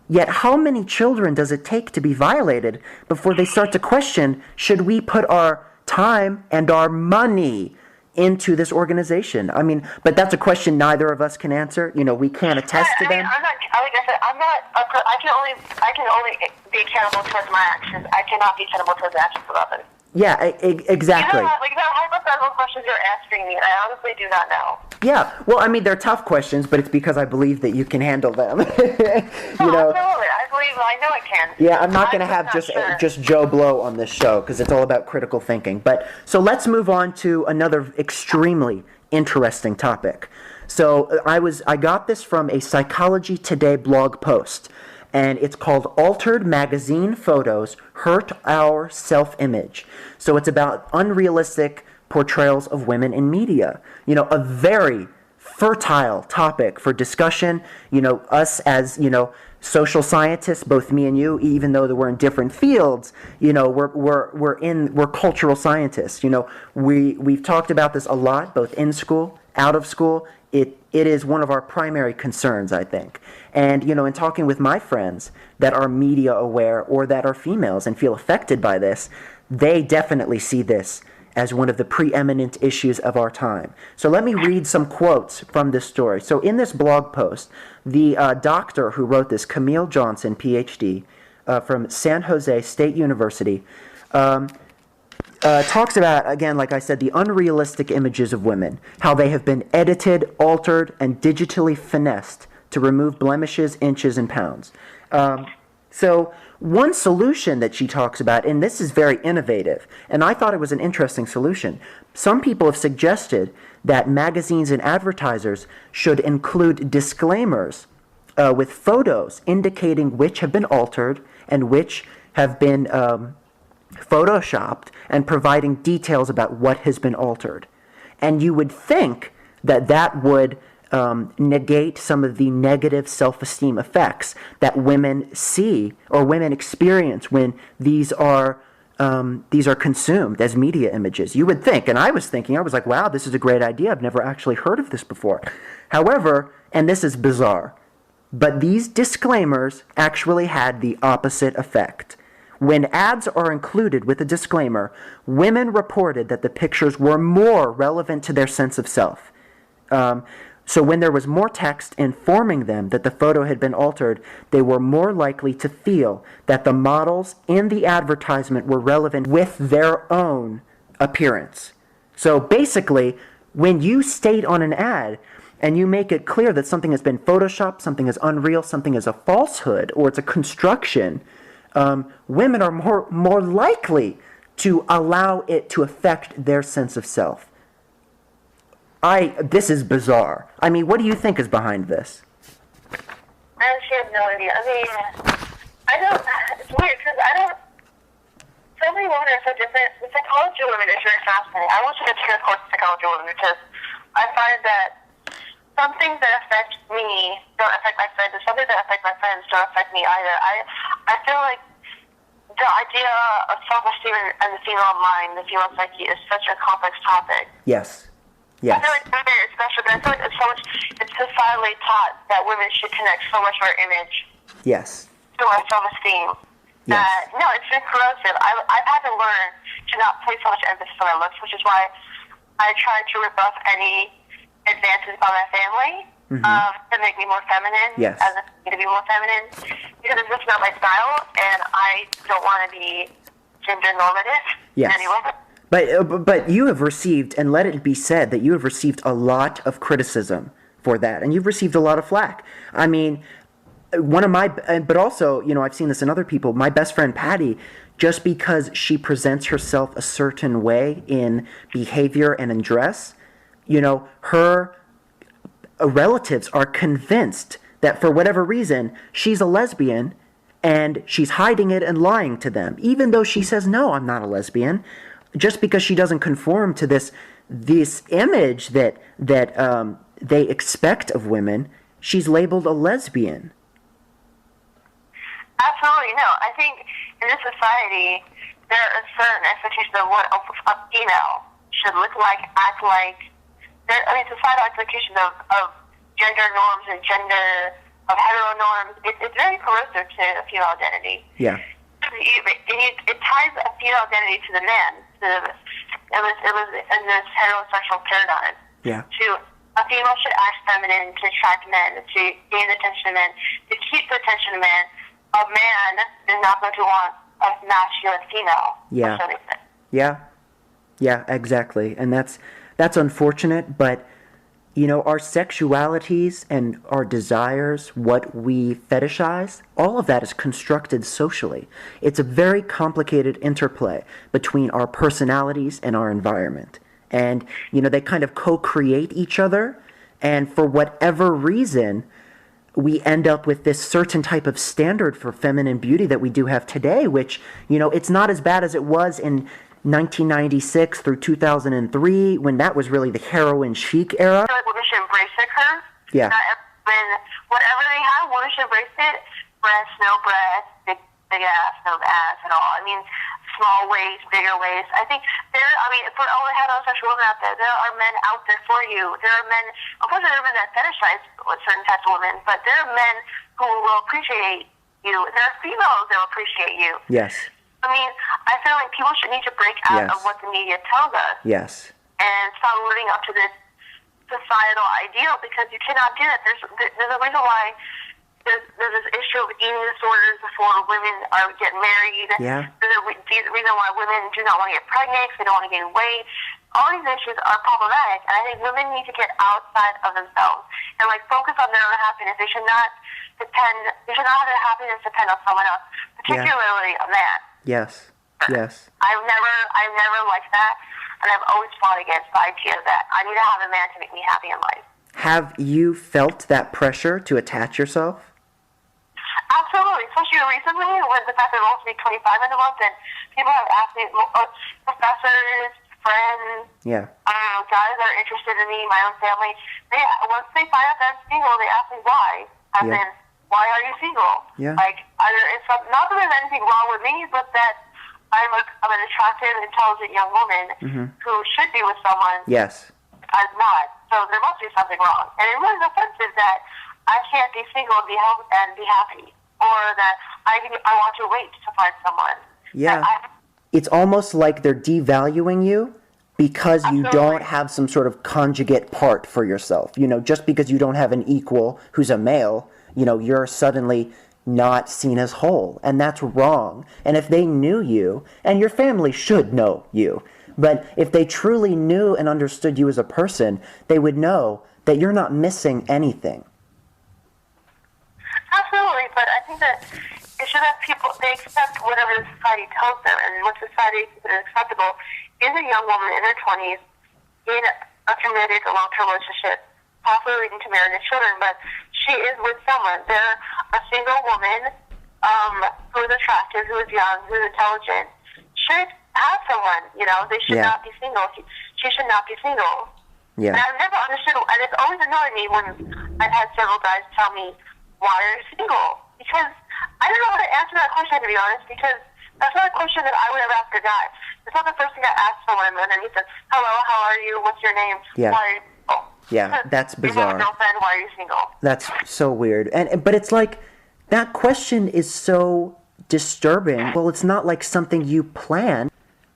Yet how many children does it take to be violated before they start to question, should we put our time and our money into this organization? I mean, but that's a question neither of us can answer. We can't attest to them. I'm not, like I said, I can only be accountable towards my actions. I cannot be accountable towards the actions of others. Yeah, exactly. The hypothetical questions you're asking me, I honestly do not know. Yeah, well, I mean, they're tough questions, but it's because I believe that you can handle them. Absolutely. I know I can. Yeah, I'm not going to have just Joe Blow on this show because it's all about critical thinking. But so let's move on to another extremely interesting topic. So I got this from a Psychology Today blog post, and it's called Altered Magazine Photos Hurt Our Self-Image. So it's about unrealistic portrayals of women in media. A very fertile topic for discussion. Us as, social scientists, both me and you, even though we're in different fields, we're cultural scientists. We've talked about this a lot, both in school, out of school. It is one of our primary concerns, I think. And, in talking with my friends that are media aware or that are females and feel affected by this, they definitely see this as one of the preeminent issues of our time. So let me read some quotes from this story. So in this blog post, the doctor who wrote this, Camille Johnson, PhD, from San Jose State University, talks about, again, like I said, the unrealistic images of women, how they have been edited, altered, and digitally finessed to remove blemishes, inches, and pounds. So one solution that she talks about, and this is very innovative, and I thought it was an interesting solution. Some people have suggested that magazines and advertisers should include disclaimers with photos indicating which have been altered and which have been photoshopped, and providing details about what has been altered. And you would think that that would negate some of the negative self-esteem effects that women see or women experience when these are consumed as media images. You would think, and I was like, wow, this is a great idea. I've never actually heard of this before. However, and this is bizarre, but these disclaimers actually had the opposite effect. When ads are included with a disclaimer, women reported that the pictures were more relevant to their sense of self. So when there was more text informing them that the photo had been altered, they were more likely to feel that the models in the advertisement were relevant with their own appearance. So basically, when you state on an ad, and you make it clear that something has been photoshopped, something is unreal, something is a falsehood, or it's a construction, women are more likely to allow it to affect their sense of self. This is bizarre. I mean, what do you think is behind this? I actually have no idea. I mean, it's weird because so many women are so different. The psychology of women is very fascinating. I want you to take a course in psychology of women because I find that some things that affect me don't affect my friends, and some things that affect my friends don't affect me either. I feel like the idea of self-esteem and the female mind, the female psyche, is such a complex topic. Yes. Yes. I feel like women are special, but I feel like it's societally taught that women should connect so much of our image Yes. to our self-esteem. Yes. No, it's been corrosive. I've had to learn to not place so much emphasis on my looks, which is why I try to rebuff any advances by my family to make me more feminine, Yes. as if me to be more feminine, because it's just not my style, and I don't want to be gender normative in any way. But you have received, and let it be said that you have received a lot of criticism for that, and you've received a lot of flack. I mean, but also, I've seen this in other people. My best friend Patty, just because she presents herself a certain way in behavior and in dress, her relatives are convinced that for whatever reason she's a lesbian, and she's hiding it and lying to them, even though she says, "No, I'm not a lesbian." Just because she doesn't conform to this image that they expect of women, she's labeled a lesbian. Absolutely, no. I think in this society, there are certain expectations of what a female should look like, act like. Societal expectations of gender norms and of hetero norms. It's very corrosive to a female identity. Yeah. It ties a female identity to the man. It was in this heterosexual paradigm. Yeah. A female should act feminine to attract men, to gain the attention of men, to keep the attention of men. A man is not going to want a masculine female. Yeah. Yeah, exactly. And that's unfortunate, but our sexualities and our desires, what we fetishize, all of that is constructed socially. It's a very complicated interplay between our personalities and our environment. And, they kind of co-create each other. And for whatever reason, we end up with this certain type of standard for feminine beauty that we do have today, which, it's not as bad as it was in 1996 through 2003, when that was really the heroin chic era. I feel like women should embrace their curve. Yeah. Whatever they have, women should embrace it. Breasts, no breasts, big ass, no ass at all. I mean, small waist, bigger waist. I think for all the heterosexual women out there are men out there for you. There are men, of course there are men that fetishize certain types of women, but there are men who will appreciate you. There are females that will appreciate you. Yes. I feel like people should need to break out of what the media tells us. Yes. And stop living up to this societal ideal, because you cannot do that. There's a reason why there's this issue of eating disorders before women get married. Yeah. There's a reason why women do not want to get pregnant, they don't want to gain weight. All these issues are problematic, and I think women need to get outside of themselves and focus on their own happiness. They should not have their happiness depend on someone else, particularly a man. Yes. Yes. I've never liked that, and I've always fought against the idea that I need to have a man to make me happy in life. Have you felt that pressure to attach yourself? Absolutely, especially recently with the fact that I'm also 25 in a month, and people have asked me, professors, friends, guys that are interested in me, my own family, once they find out that I'm single, they ask me why. Why are you single? Yeah. Not that there's anything wrong with me, but that I'm an attractive, intelligent young woman who should be with someone. Yes. I'm not. So there must be something wrong. And it really is offensive that I can't be single and be happy, or that I want to wait to find someone. Yeah. It's almost like they're devaluing you because you don't have some sort of conjugate part for yourself. Just because you don't have an equal who's a male, you're suddenly not seen as whole, and that's wrong. And if they knew you, and your family should know you, but if they truly knew and understood you as a person, they would know that you're not missing anything. Absolutely, but I think that it should have people, they accept whatever the society tells them, and what society considers acceptable is a young woman in her 20s in a committed, long-term relationship, possibly leading to marriage and children, but she is with someone. They're a single woman who is attractive, who is young, who is intelligent, should have someone, they should not be single. She should not be single. Yeah. And I've never understood, and it's always annoyed me when I've had several guys tell me, why are you single? Because I don't know how to answer that question, to be honest, because that's not a question that I would ever ask a guy. It's not the first thing I ask someone, and then he says, hello, how are you, what's your name, why are you single? Yeah, that's bizarre. You have a girlfriend, why are you single? That's so weird. But it's like, that question is so disturbing. Well, it's not like something you plan.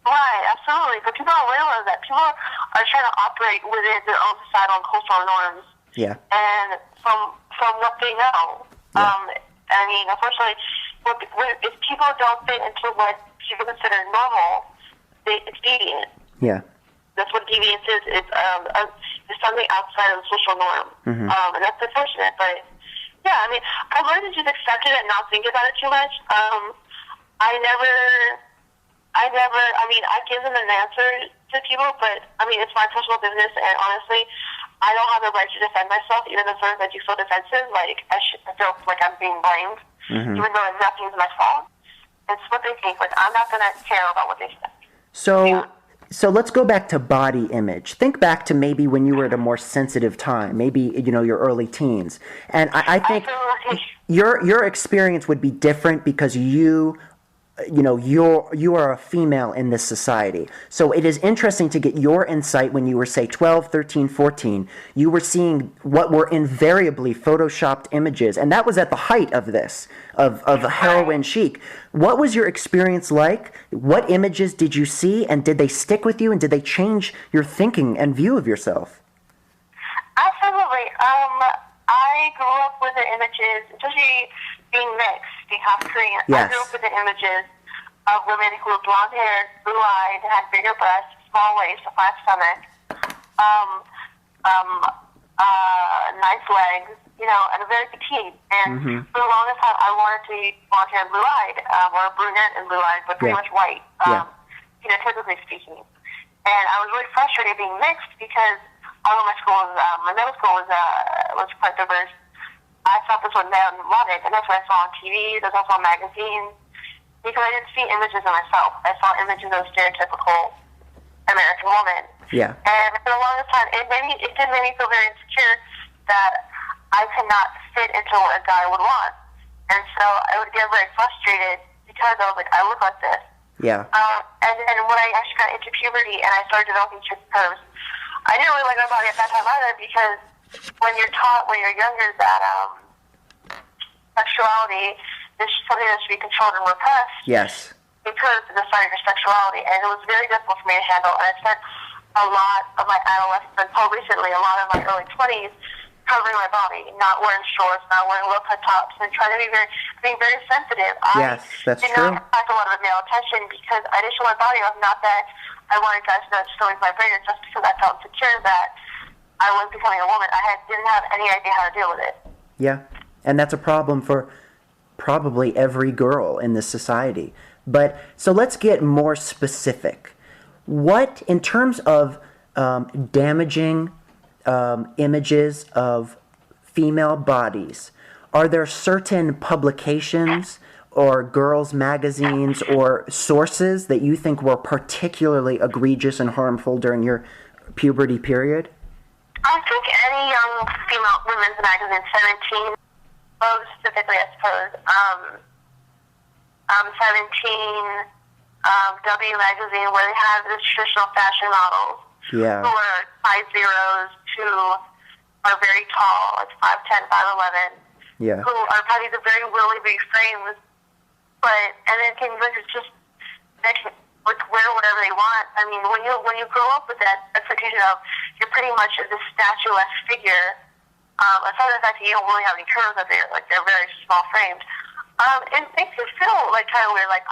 Right, absolutely. But people don't realize that. People are trying to operate within their own societal and cultural norms. Yeah. And from what they know. I mean, unfortunately, if people don't fit into what people consider normal, it's deviant. Yeah. That's what deviance is. It's something outside of the social norm. And that's unfortunate. But, yeah, I mean, I've learned to just accept it and not think about it too much. I've given an answer to people, but, I mean, it's my personal business, and honestly, I don't have the right to defend myself, even if I do feel defensive. Like, I feel like I'm being blamed, even though nothing's my fault. It's what they think. Like, I'm not going to care about what they say. So let's go back to body image. Think back to maybe when you were at a more sensitive time, maybe, your early teens. And I think your experience would be different because you are a female in this society. So it is interesting to get your insight when you were, say, 12, 13, 14. You were seeing what were invariably photoshopped images, and that was at the height of this, of heroin chic. What was your experience like? What images did you see, and did they stick with you, and did they change your thinking and view of yourself? Absolutely. I grew up with the images, especially being mixed, being half Korean. Yes. I grew up with the images of women who were blonde-haired, blue-eyed, had bigger breasts, small waist, a flat stomach, nice legs, and very petite. And for the longest time, I wanted to be blonde-haired, blue-eyed, or brunette and blue-eyed, but pretty much white, typically speaking. And I was really frustrated being mixed because although my middle school was quite diverse, I thought this was what men wanted, and that's what I saw on TV, that's what I saw on magazines, because I didn't see images of myself. I saw images of a stereotypical American woman. Yeah. And for the longest time, it did make me feel very insecure that I could not fit into what a guy would want. And so I would get very frustrated because I was like, I look like this. Yeah. And then when I actually got into puberty and I started developing chest curves, I didn't really like my body at that time either, because when you're taught when you're younger that sexuality is something that should be controlled and repressed. Yes. Because of the side of your sexuality, and it was very difficult for me to handle. And I spent a lot of my adolescence, until recently, a lot of my early 20s, covering my body, not wearing shorts, not wearing low-cut tops, and trying to being very sensitive. Yes, that's true. I did not attract a lot of male attention because I didn't show my body off. Not that I wanted guys to know it's destroying my brain, it's just because I felt insecure that I was becoming a woman. Didn't have any idea how to deal with it. Yeah, and that's a problem for probably every girl in this society. But so let's get more specific. What, in terms of damaging images of female bodies, are there certain publications or girls' magazines or sources that you think were particularly egregious and harmful during your puberty period? I think any young female women's magazine, 17, most specifically, I suppose, 17, W magazine, where they have the traditional fashion models who are size zeros, who are very tall, like 5'10", 5'11", who are probably the very willy big frames, and then can just they can wear whatever they want. I mean, when you grow up with that expectation of you're pretty much this statuesque figure, aside from the fact that you don't really have any curves up there, like they're very small frames, it makes you feel like kind of weird. Like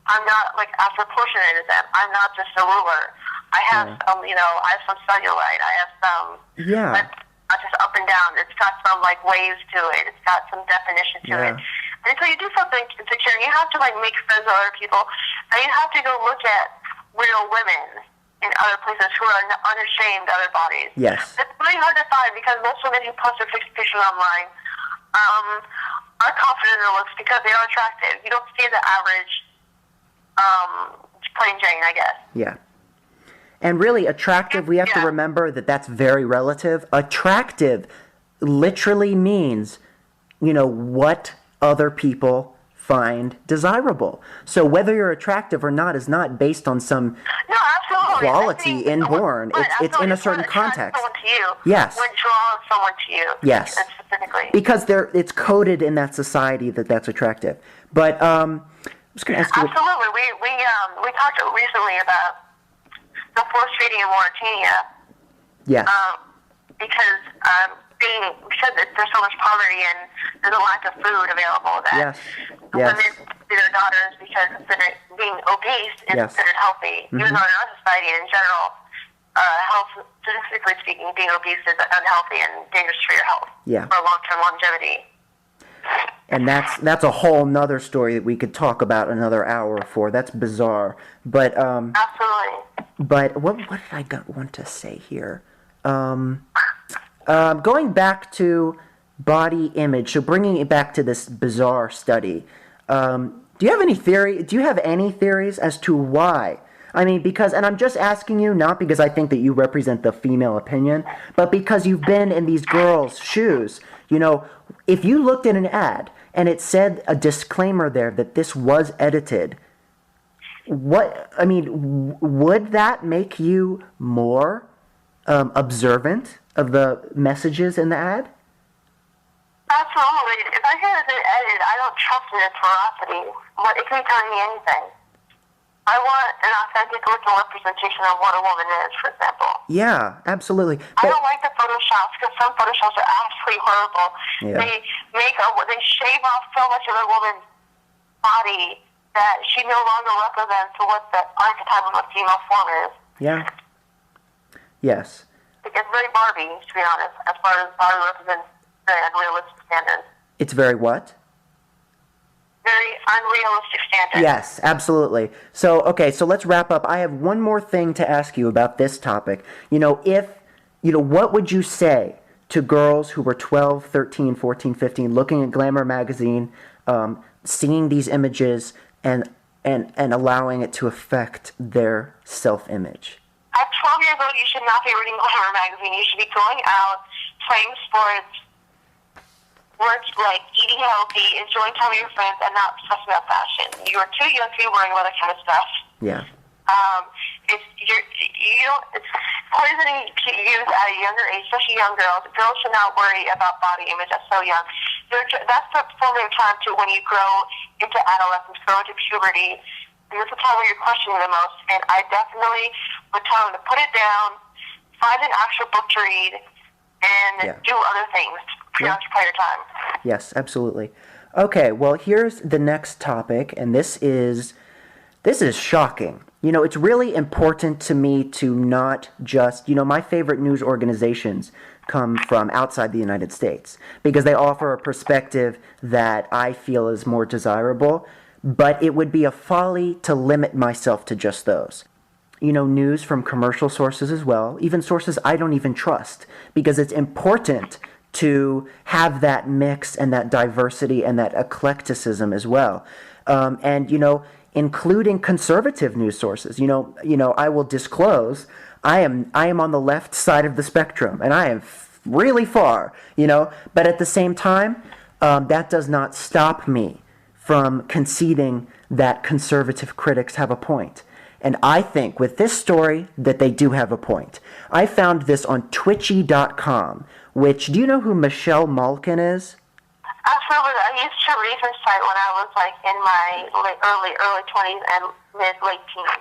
I'm not like as proportionate as them. I'm not just a ruler. I have some, I have some cellulite. I have some, Yeah. not just up and down. It's got some like waves to it. It's got some definition to it. And so you do something insecure, and you have to like make friends with other people, and you have to go look at real women in other places who are unashamed of their bodies. Yes. It's really hard to find because most women who post their fixed pictures online are confident in their looks because they are attractive. You don't see the average plain Jane, I guess. Yeah. And really, attractive, we have to remember that that's very relative. Attractive literally means, what other people find desirable. So whether you're attractive or not is not based on some quality inborn. It's in a certain context. Someone to you. Yes. What draws someone to you. Yes. Specifically. Because it's coded in that society that's attractive. But I was going to ask you. Absolutely. We talked recently about the forced feeding in Mauritania. Yes. Because there's so much poverty and there's a lack of food available that women see their daughters because being obese is considered healthy, even though in our society in general, health, statistically speaking, being obese is unhealthy and dangerous for your health for long-term longevity. And that's a whole nother story that we could talk about another hour for. That's bizarre. But absolutely. But what did I want to say here? Going back to body image, so bringing it back to this bizarre study. Do you have any theory? Do you have any theories as to why? I mean, and I'm just asking you not because I think that you represent the female opinion, but because you've been in these girls' shoes. If you looked at an ad and it said a disclaimer there that this was edited, would that make you more observant of the messages in the ad? Absolutely. If I hear it's edited, I don't trust in its veracity. It can be telling me anything. I want an authentic looking representation of what a woman is, for example. Yeah, absolutely. I don't like the photoshops because some photoshops are absolutely horrible. Yeah. They shave off so much of a woman's body that she no longer represents what the archetype of a female form is. Yeah. Yes. It's very Barbie, to be honest, as far as Barbie represents very unrealistic standards. It's very what? Very unrealistic standards. Yes, absolutely. So let's wrap up. I have one more thing to ask you about this topic. What would you say to girls who were 12, 13, 14, 15, looking at Glamour magazine, seeing these images and allowing it to affect their self-image? At 12 years old, you should not be reading Glamour magazine. You should be going out, playing sports, like eating healthy, enjoying time with your friends, and not stressing about fashion. You are too young to be worrying about that kind of stuff. Yeah. It's poisoning youth at a younger age, especially young girls. Girls should not worry about body image at so young. That's the formative time to when you grow into adolescence, grow into puberty. And that's the time where you're questioning the most. And I definitely would tell them to put it down, find an actual book to read, and do other things to preoccupy your time. Yes, absolutely. Okay, well, here's the next topic, and this is shocking. It's really important to me to not just, my favorite news organizations come from outside the United States because they offer a perspective that I feel is more desirable, but it would be a folly to limit myself to just those. News from commercial sources as well, even sources I don't even trust, because it's important to have that mix and that diversity and that eclecticism as well. Including conservative news sources. I will disclose I am on the left side of the spectrum, and I am really far, but at the same time, that does not stop me from conceding that conservative critics have a point. And I think with this story that they do have a point. I found this on Twitchy.com, which, do you know who Michelle Malkin is? Absolutely. I used to read her site when I was in my early 20s and late teens.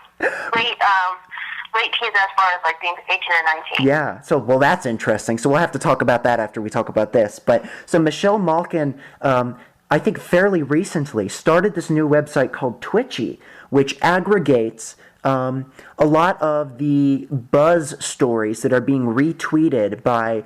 Late teens as far as being 18 or 19. Yeah. So, that's interesting. So we'll have to talk about that after we talk about this. But so Michelle Malkin, I think fairly recently started this new website called Twitchy, which aggregates a lot of the buzz stories that are being retweeted by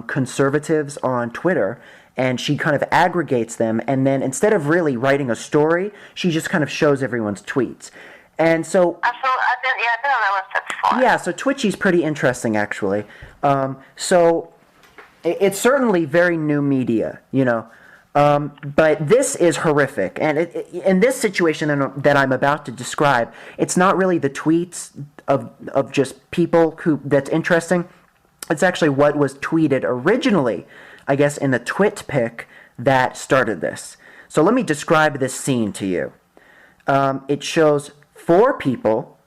conservatives on Twitter. And she kind of aggregates them, and then instead of really writing a story, she just kind of shows everyone's tweets. And so, Absolutely. I've been on that website before. yeah, so Twitchy's pretty interesting, actually. So it's certainly very new media, you know. But this is horrific. And in this situation that I'm about to describe, it's not really the tweets of just people that's interesting. It's actually what was tweeted originally, I guess, in the twit pic that started this. So let me describe this scene to you. It shows 4 people.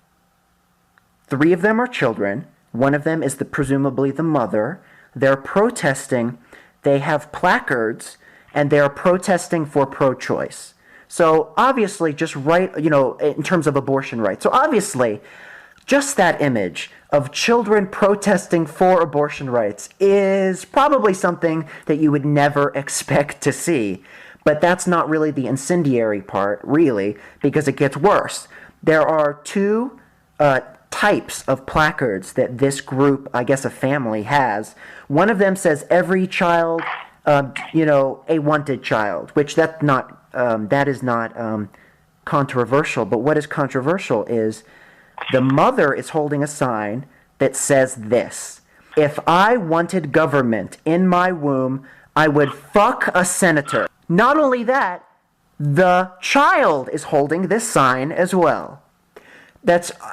3 of them are children. One of them is presumably the mother. They're protesting. They have placards, and they're protesting for pro-choice. So obviously, just right, you know, in terms of abortion rights. So obviously, just that image of children protesting for abortion rights is probably something that you would never expect to see. But that's not really the incendiary part, really, because it gets worse. There are 2 types of placards that this group, I guess a family, has. One of them says, every child, you know, a wanted child, which that is not controversial. But what is controversial is the mother is holding a sign that says this: if I wanted government in my womb, I would fuck a senator. Not only that, the child is holding this sign as well.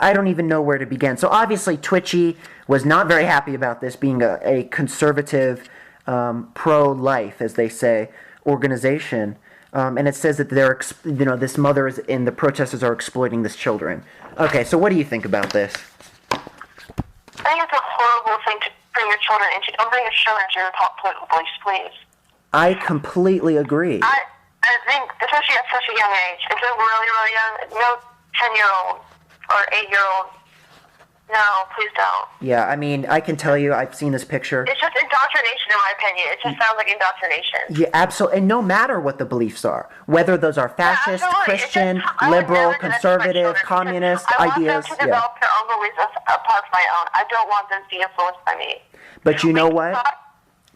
I don't even know where to begin. So obviously Twitchy was not very happy about this being a conservative, pro-life, as they say, organization. And it says that this mother and the protesters are exploiting these children. Okay, so what do you think about this? I think it's a horrible thing to bring your children into. Don't bring your children into your political beliefs, please. I completely agree. I think, especially at such a young age, it's a really, really young, no 10-year-old or 8-year-old. No, please don't. Yeah, I mean, I can tell you, I've seen this picture. It's just indoctrination, in my opinion. It just sounds like indoctrination. Yeah, absolutely. And no matter what the beliefs are, whether those are fascist, Christian, liberal, conservative, communist ideas. I want them to develop their own beliefs apart from my own. I don't want them to be influenced by me. But you know what? I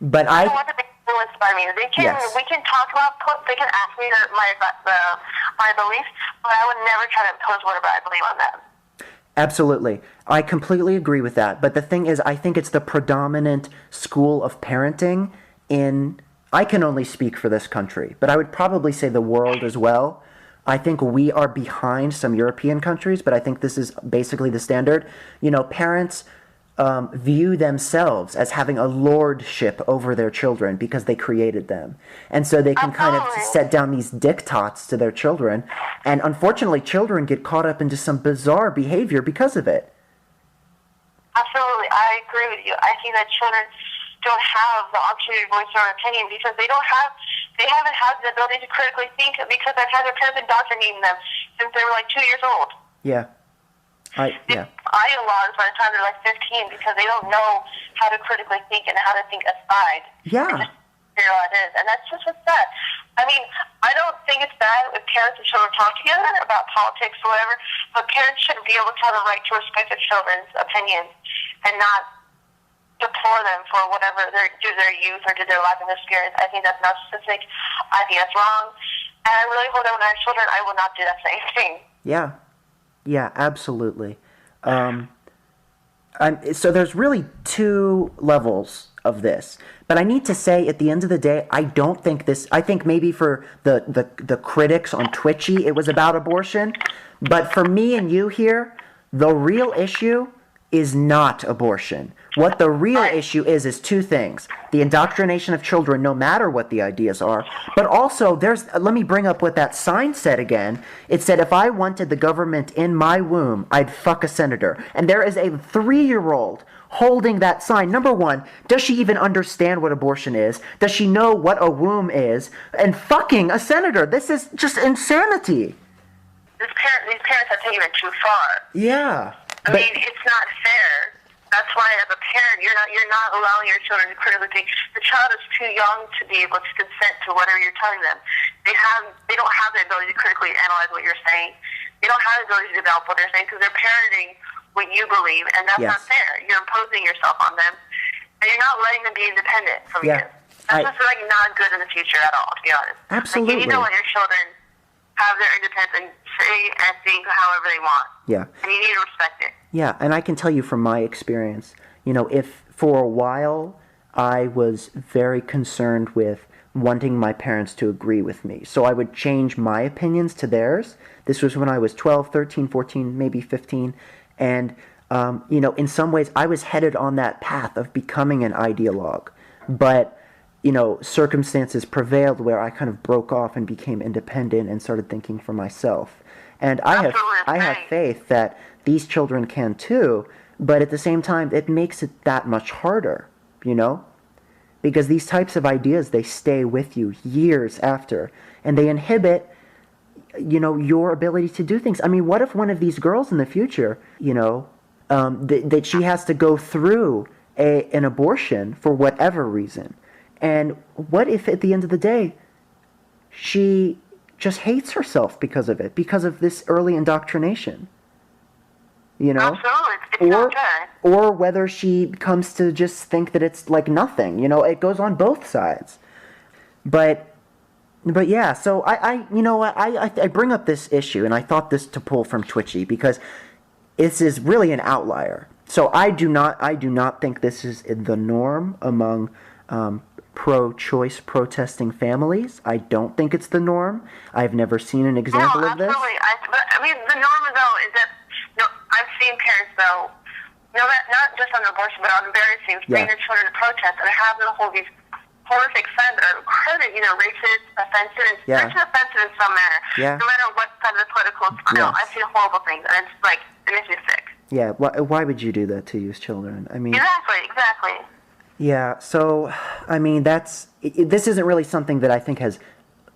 don't want them to be influenced by me. We can talk about, they can ask me my beliefs, but I would never try to impose whatever I believe on them. Absolutely. I completely agree with that. But the thing is, I think it's the predominant school of parenting I can only speak for this country, but I would probably say the world as well. I think we are behind some European countries, but I think this is basically the standard. You know, parents view themselves as having a lordship over their children because they created them. And so they can kind of set down these diktats to their children. And unfortunately, children get caught up into some bizarre behavior because of it. Absolutely. I agree with you. I think that children don't have the opportunity to voice their own opinion because they haven't had the ability to critically think because they've had their parents indoctrinating them since they were like 2 years old. Yeah. Ideologues by the time they're like 15 because they don't know how to critically think and how to think aside. Yeah. And just figure out what it is. And that's just what's sad. I mean, I don't think it's bad if parents and children talk together about politics or whatever, but parents should be able to have a right to respect their children's opinions and not deplore them for whatever due to their youth or due to their lack of experience. I think that's narcissistic. I think that's wrong. And I really hope that when I have children, I will not do that same thing. Yeah. Yeah, absolutely. So there's really 2 levels of this. But I need to say, at the end of the day, I think maybe for the critics on Twitchy, it was about abortion. But for me and you here, the real issue is not abortion. What the real issue is 2 things. The indoctrination of children, no matter what the ideas are. But also, let me bring up what that sign said again. It said, if I wanted the government in my womb, I'd fuck a senator. And there is a 3-year-old holding that sign. Number one, does she even understand what abortion is? Does she know what a womb is? And fucking a senator. This is just insanity. These parents have taken it too far. Yeah. I mean, it's not fair. That's why, as a parent, you're not allowing your children to critically think. The child is too young to be able to consent to whatever you're telling them. They don't have the ability to critically analyze what you're saying. They don't have the ability to develop what they're saying because they're parroting what you believe, and that's not fair. You're imposing yourself on them, and you're not letting them be independent from you. That's just like not good in the future at all, to be honest. Absolutely. Like, you need to let your children have their independence and say and think however they want. Yeah. And you need to respect it. Yeah, and I can tell you from my experience, if for a while I was very concerned with wanting my parents to agree with me, so I would change my opinions to theirs. This was when I was 12, 13, 14, maybe 15, and, in some ways I was headed on that path of becoming an ideologue, but circumstances prevailed where I kind of broke off and became independent and started thinking for myself. And I have faith that these children can too, but at the same time, it makes it that much harder, because these types of ideas, they stay with you years after, and they inhibit, your ability to do things. I mean, what if one of these girls in the future, that she has to go through an abortion for whatever reason? And what if at the end of the day, she just hates herself because of it, because of this early indoctrination? Absolutely. Or whether she comes to just think that it's like nothing. It goes on both sides. But yeah, so I bring up this issue, and I thought this to pull from Twitchy because this is really an outlier. So I do not think this is the norm among pro-choice protesting families. I don't think it's the norm. I've never seen an example of this. Absolutely. I mean, the norm, though, is that I've seen parents, though, not just on abortion, but on various things, bring their children to protest and have them hold these horrific signs that are incredibly, racist, offensive, offensive in some manner. No matter what side of the political aisle, I've seen horrible things, and it's like, it makes me sick. Yeah, why would you do that to your children? I mean... Exactly. Yeah, so, I mean, this isn't really something that I think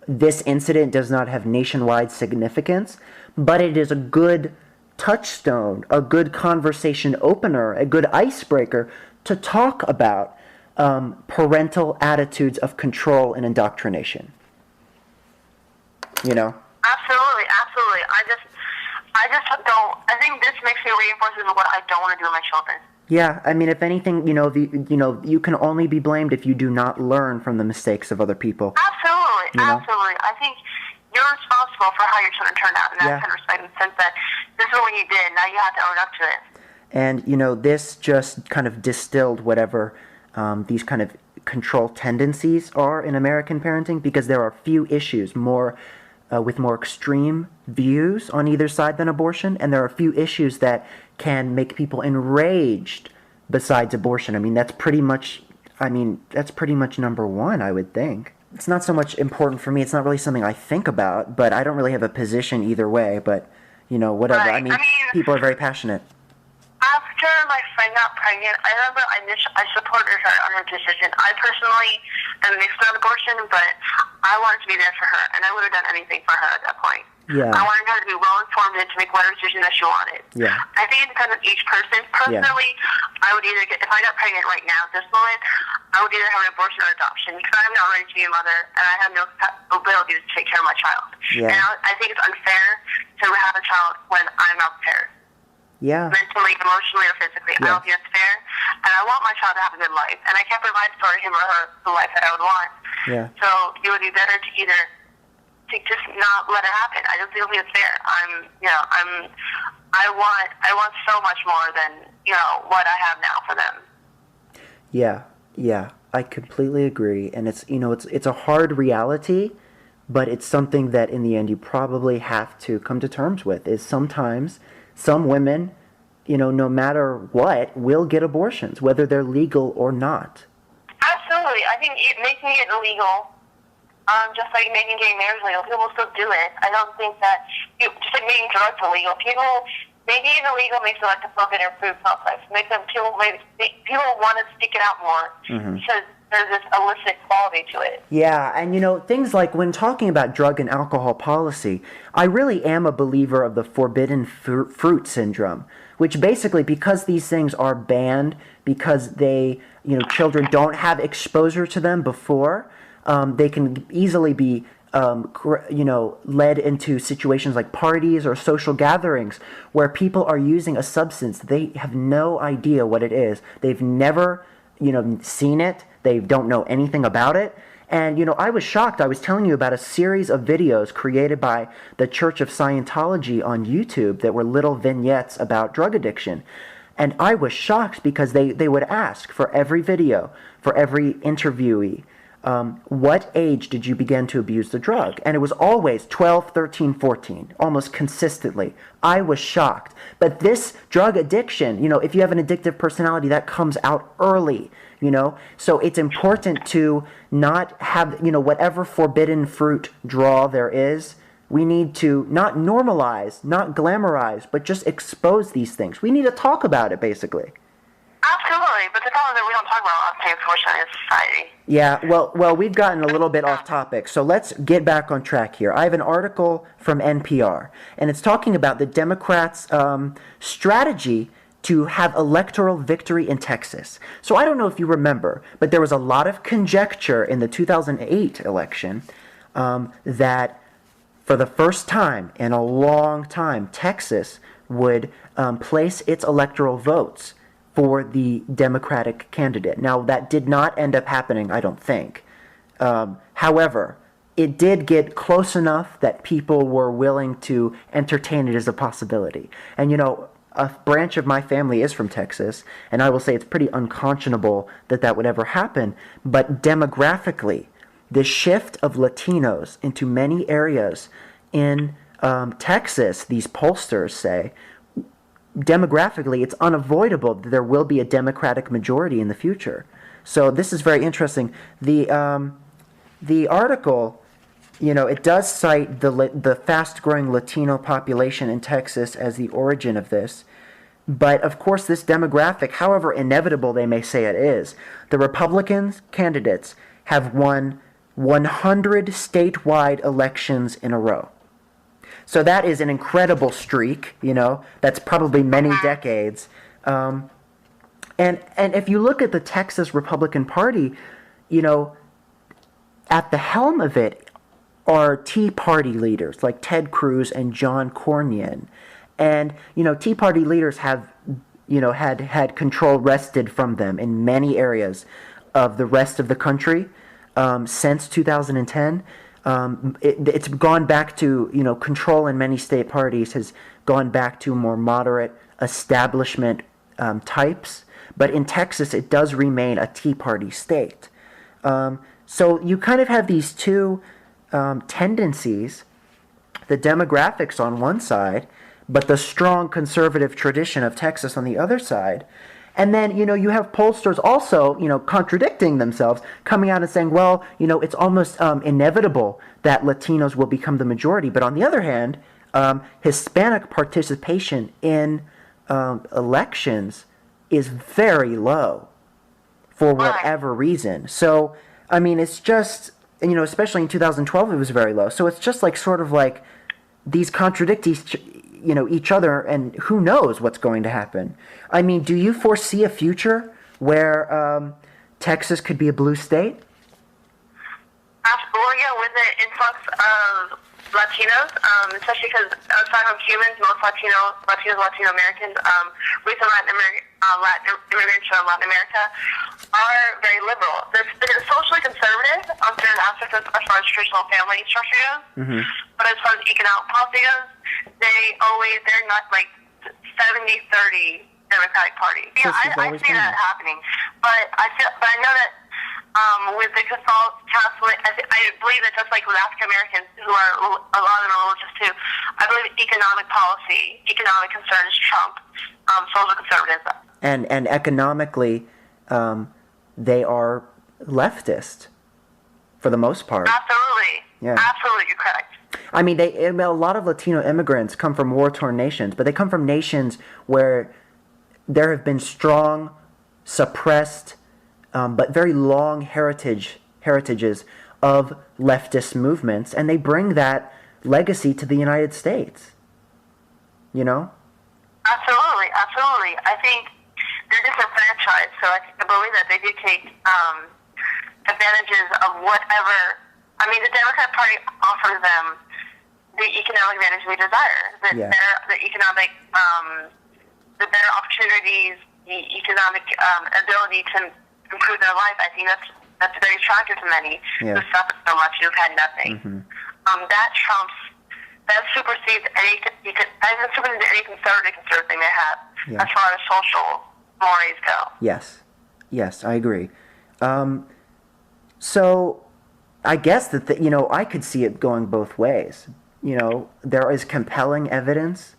this incident does not have nationwide significance, but it is a good touchstone, a good conversation opener, a good icebreaker to talk about parental attitudes of control and indoctrination. Absolutely. I think this makes me reinforces what I don't want to do with my children. Yeah, I mean, if anything, you can only be blamed if you do not learn from the mistakes of other people. Absolutely. I think you're responsible for how your children turned out, and that kind of respect in the sense that this is what you did, now you have to own up to it. And, this just kind of distilled whatever these kind of control tendencies are in American parenting, because there are few issues with more extreme views on either side than abortion, and there are a few issues that can make people enraged besides abortion. I mean, that's pretty much number one, I would think. It's not so much important for me. It's not really something I think about, but I don't really have a position either way, but, whatever. Right. I mean, people are very passionate. After my friend got pregnant, I remember I supported her on her decision. I personally am mixed on abortion, but I wanted to be there for her, and I would have done anything for her at that point. Yeah. I wanted her to be well-informed and to make whatever decision that she wanted. Yeah. I think it depends on each person. Personally, I would either if I got pregnant right now at this moment, I would either have an abortion or adoption, because I'm not ready to be a mother, and I have no ability to take care of my child. Yeah. And I think it's unfair to have a child when I'm not prepared. Yeah. Mentally, emotionally, or physically. I don't think that's fair. And I want my child to have a good life. And I can't provide for him or her the life that I would want. Yeah. So it would be better to just not let it happen. I don't think it's fair. I want so much more than, what I have now for them. Yeah. I completely agree. And it's a hard reality, but it's something that in the end you probably have to come to terms with, is sometimes some women, no matter what, will get abortions, whether they're legal or not. Absolutely. I think making it illegal, just like making gay marriage legal, people will still do it. I don't think that, just like making drugs illegal, making it illegal makes it like a focus their food complex. People want to stick it out more because there's this illicit quality to it. Yeah, and things like when talking about drug and alcohol policy, I really am a believer of the forbidden fruit syndrome, which basically, because these things are banned, because they, children don't have exposure to them before, they can easily be led into situations like parties or social gatherings where people are using a substance. They have no idea what it is. They've never, seen it. They don't know anything about it. And, I was shocked. I was telling you about a series of videos created by the Church of Scientology on YouTube that were little vignettes about drug addiction. And I was shocked because they would ask for every video, for every interviewee, what age did you begin to abuse the drug? And it was always 12, 13, 14, almost consistently. I was shocked. But this drug addiction, if you have an addictive personality, that comes out early, So it's important to not have, whatever forbidden fruit draw there is. We need to not normalize, not glamorize, but just expose these things. We need to talk about it, basically. Absolutely, but the problem is that we don't talk about a lot of things, unfortunately, in society. Yeah, well, we've gotten a little bit off topic, so let's get back on track here. I have an article from NPR, and it's talking about the Democrats' strategy to have electoral victory in Texas. So I don't know if you remember, but there was a lot of conjecture in the 2008 election that for the first time in a long time, Texas would place its electoral votes for the Democratic candidate. Now, that did not end up happening, I don't think. However, it did get close enough that people were willing to entertain it as a possibility. And, a branch of my family is from Texas, and I will say it's pretty unconscionable that that would ever happen. But demographically, the shift of Latinos into many areas in Texas, these pollsters say, demographically, it's unavoidable that there will be a Democratic majority in the future. So this is very interesting. The article, it does cite the fast-growing Latino population in Texas as the origin of this. But, of course, this demographic, however inevitable they may say it is, the Republican candidates have won 100 statewide elections in a row. So that is an incredible streak, that's probably many decades. And if you look at the Texas Republican Party, at the helm of it are Tea Party leaders like Ted Cruz and John Cornyn. And, Tea Party leaders have, had control wrested from them in many areas of the rest of the country since 2010. It's gone back to, control in many state parties has gone back to more moderate establishment types. But in Texas, it does remain a Tea Party state. So you kind of have these two tendencies, the demographics on one side, but the strong conservative tradition of Texas on the other side. And then, you have pollsters also, contradicting themselves, coming out and saying, well, it's almost inevitable that Latinos will become the majority. But on the other hand, Hispanic participation in elections is very low for whatever reason. So, it's just, especially in 2012, it was very low. So it's just sort of like these contradict each other, and who knows what's going to happen. Do you foresee a future where Texas could be a blue state? Absolutely, yeah, with the influx of Latinos, especially because aside from Cubans, most Latino Americans, recent Latin immigrants from Latin America are very liberal. They're socially conservative on certain aspects as far as traditional family structure goes, but as far as economic policy goes, they're not like 70-30 Democratic Party. Yeah, I see that happening, but I know that with the Catholic, I believe that just like with African Americans, who are a lot of them are religious too, I believe economic concerns trump social conservatism. And economically, they are leftist for the most part. Absolutely. Yeah. Absolutely, you're correct. A lot of Latino immigrants come from war-torn nations, but they come from nations where there have been strong, suppressed, but very long heritages of leftist movements, and they bring that legacy to the United States. Absolutely. I think they're disenfranchised, so I believe that they do take advantages of whatever I mean, the Democrat Party offers them the economic advantage we desire, the economic, the better opportunities, the economic ability to improve their life. I think that's very attractive to many who suffer so much who've had nothing. That supersedes any conservative thing they have as far as social mores go. Yes, I agree. So I guess that I could see it going both ways. There is compelling evidence.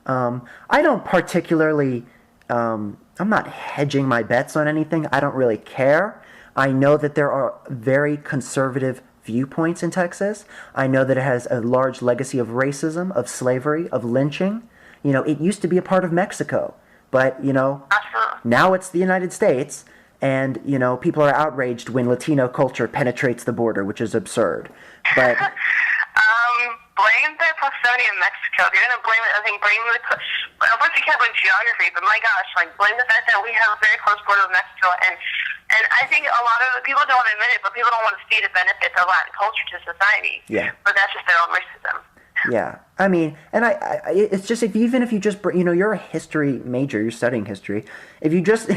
I don't particularly. I'm not hedging my bets on anything. I don't really care. I know that there are very conservative viewpoints in Texas. I know that it has a large legacy of racism, of slavery, of lynching. It used to be a part of Mexico, but now it's the United States, and people are outraged when Latino culture penetrates the border, which is absurd. But blame the proximity of Mexico. If you're gonna blame it, I think blame once you can't blame geography, but my gosh, blame the fact that we have a very close border with Mexico, and I think a lot of people don't admit it, but people don't want to see the benefits of Latin culture to society. Yeah. But that's just their own racism. Yeah, I mean, and it's just even if you just you're a history major, you're studying history. If you just,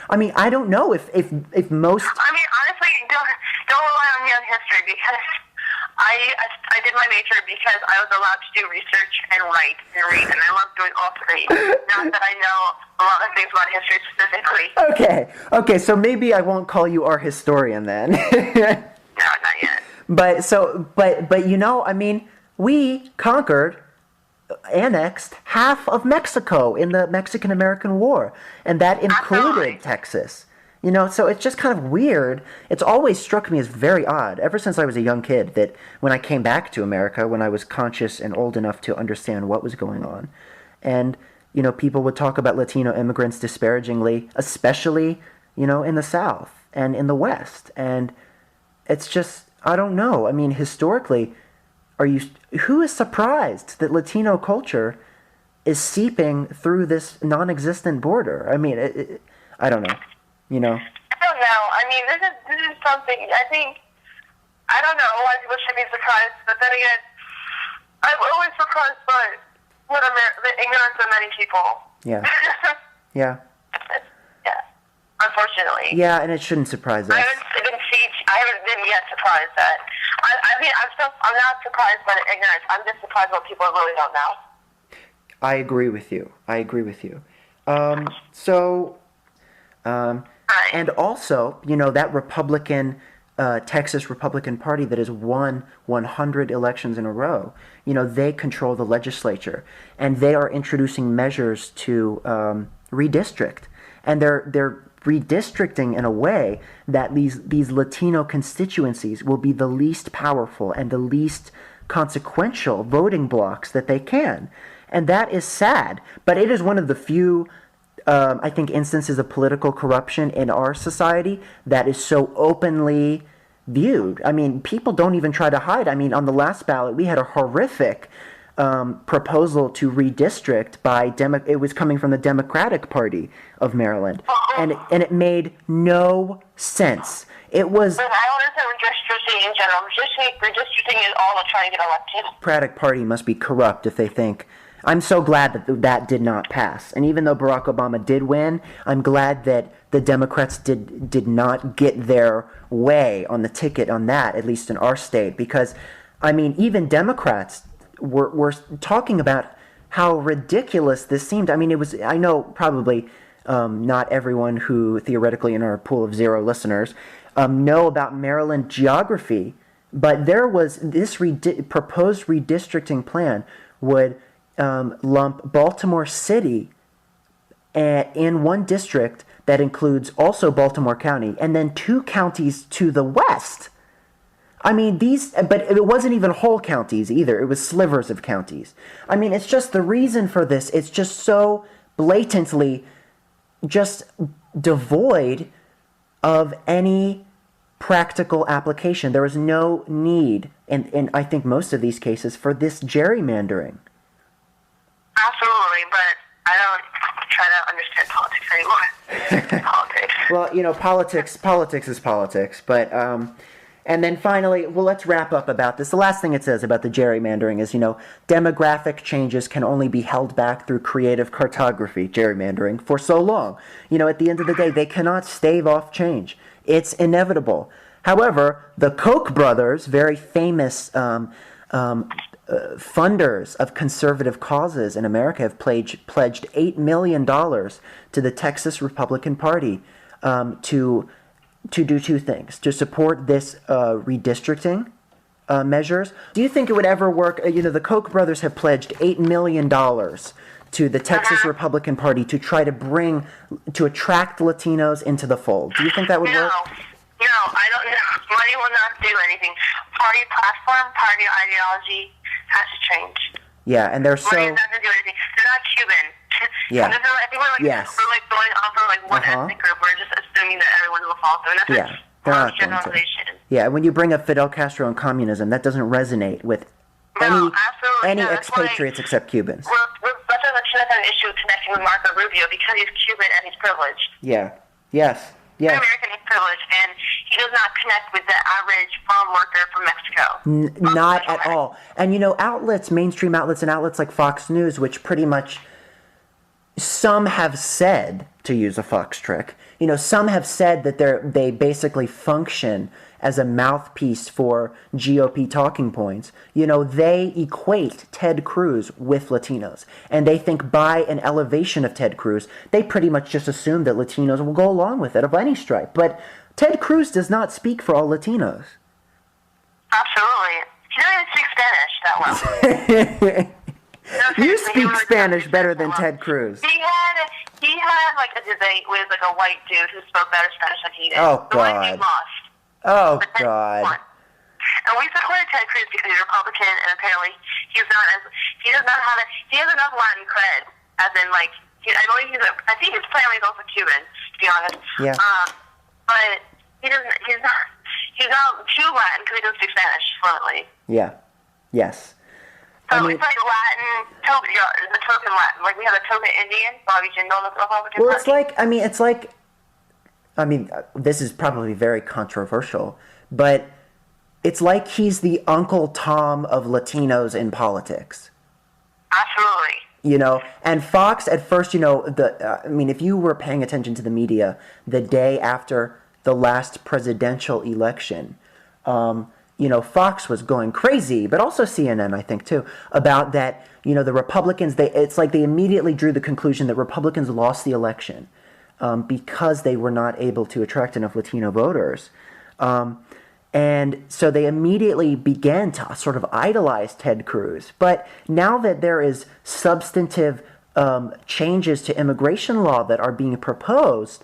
I don't know if most. I mean, honestly, don't rely on me on history because I did my major because I was allowed to do research and write and read, and I love doing all three. Not that I know a lot of things about history specifically. Okay, so maybe I won't call you our historian then. No, not yet. But we conquered, annexed half of Mexico in the Mexican-American War, and that included Texas. So it's just kind of weird. It's always struck me as very odd, ever since I was a young kid, that when I came back to America, when I was conscious and old enough to understand what was going on, and, people would talk about Latino immigrants disparagingly, especially, in the South and in the West. And it's just, I don't know. I mean, historically, who is surprised that Latino culture is seeping through this non-existent border? I mean, I don't know. I don't know. I mean, this is something, I don't know why people should be surprised, but then again, I'm always surprised by the ignorance of many people. Yeah. Yeah. Yeah. Unfortunately. Yeah, and it shouldn't surprise us. I haven't been yet surprised that. I'm not surprised by the ignorance. I'm just surprised what people really don't know. I agree with you. And also, that Republican, Texas Republican Party that has won 100 elections in a row, they control the legislature, and they are introducing measures to redistrict, and they're redistricting in a way that these Latino constituencies will be the least powerful and the least consequential voting blocks that they can, and that is sad. But it is one of the few. I think instances of political corruption in our society that is so openly viewed. I mean, people don't even try to hide. I mean, on the last ballot, we had a horrific proposal to redistrict by it was coming from the Democratic Party of Maryland, and it made no sense. It was. But I don't understand redistricting in general. Redistricting is all trying to get elected. The Democratic Party must be corrupt if they think. I'm so glad that did not pass. And even though Barack Obama did win, I'm glad that the Democrats did not get their way on the ticket on that, at least in our state. Because, even Democrats were talking about how ridiculous this seemed. I know probably not everyone who theoretically in our pool of 0 listeners know about Maryland geography, but there was this proposed redistricting plan would lump Baltimore City in one district that includes also Baltimore County, and then 2 counties to the west. But it wasn't even whole counties either. It was slivers of counties. It's just the reason for this. It's just so blatantly just devoid of any practical application. There was no need, in I think most of these cases, for this gerrymandering. Absolutely, but I don't try to understand politics anymore. Politics. Well, politics is politics, but And then finally, well, let's wrap up about this. The last thing it says about the gerrymandering is, demographic changes can only be held back through creative cartography, gerrymandering, for so long. At the end of the day, they cannot stave off change. It's inevitable. However, the Koch brothers, very famous funders of conservative causes in America, have pledged $8 million to the Texas Republican Party to do two things: to support this redistricting measures. Do you think it would ever work? The Koch brothers have pledged $8 million to the Texas Republican Party to try to attract Latinos into the fold. Do you think that would work? No, I don't know. Money will not do anything. Party platform, party ideology has to change. Yeah, and they're Money doesn't do anything. They're not Cuban. Yeah. I think we're going off for one ethnic group. We're just assuming that everyone will fall through. And that's generalization. Yeah, when you bring up Fidel Castro and communism, that doesn't resonate with any expatriates except Cubans. That's an issue connecting with Marco Rubio because he's Cuban and he's privileged. Yeah. Yes. He's American, he's privileged, and he does not connect with the average farm worker from Mexico. Not at all. And mainstream outlets and outlets like Fox News, which pretty much some have said, to use a Fox trick, some have said that they basically function as a mouthpiece for GOP talking points. They equate Ted Cruz with Latinos. And they think by an elevation of Ted Cruz, they pretty much just assume that Latinos will go along with it of any stripe. But Ted Cruz does not speak for all Latinos. Absolutely. He doesn't even speak Spanish that well. No, you speak Spanish better than Ted Cruz. He had like a debate with like a white dude who spoke better Spanish than he did. Oh, the white dude God. lost. Oh, God. And we supported Ted Cruz because he's Republican, and apparently he has enough Latin cred, as in like I think his family is also Cuban, to be honest. Yeah. But he's not too Latin because he doesn't speak Spanish fluently. Yeah. Yes. So it's like Latin, the token Latin. Like we have a token Indian, Bobby Jindal, the Republican Party. This is probably very controversial, but it's like he's the Uncle Tom of Latinos in politics. Absolutely. And Fox at first, if you were paying attention to the media the day after the last presidential election, Fox was going crazy, but also CNN, I think, too, about that, the Republicans, it's like they immediately drew the conclusion that Republicans lost the election because they were not able to attract enough Latino voters. And so they immediately began to sort of idolize Ted Cruz. But now that there is substantive changes to immigration law that are being proposed,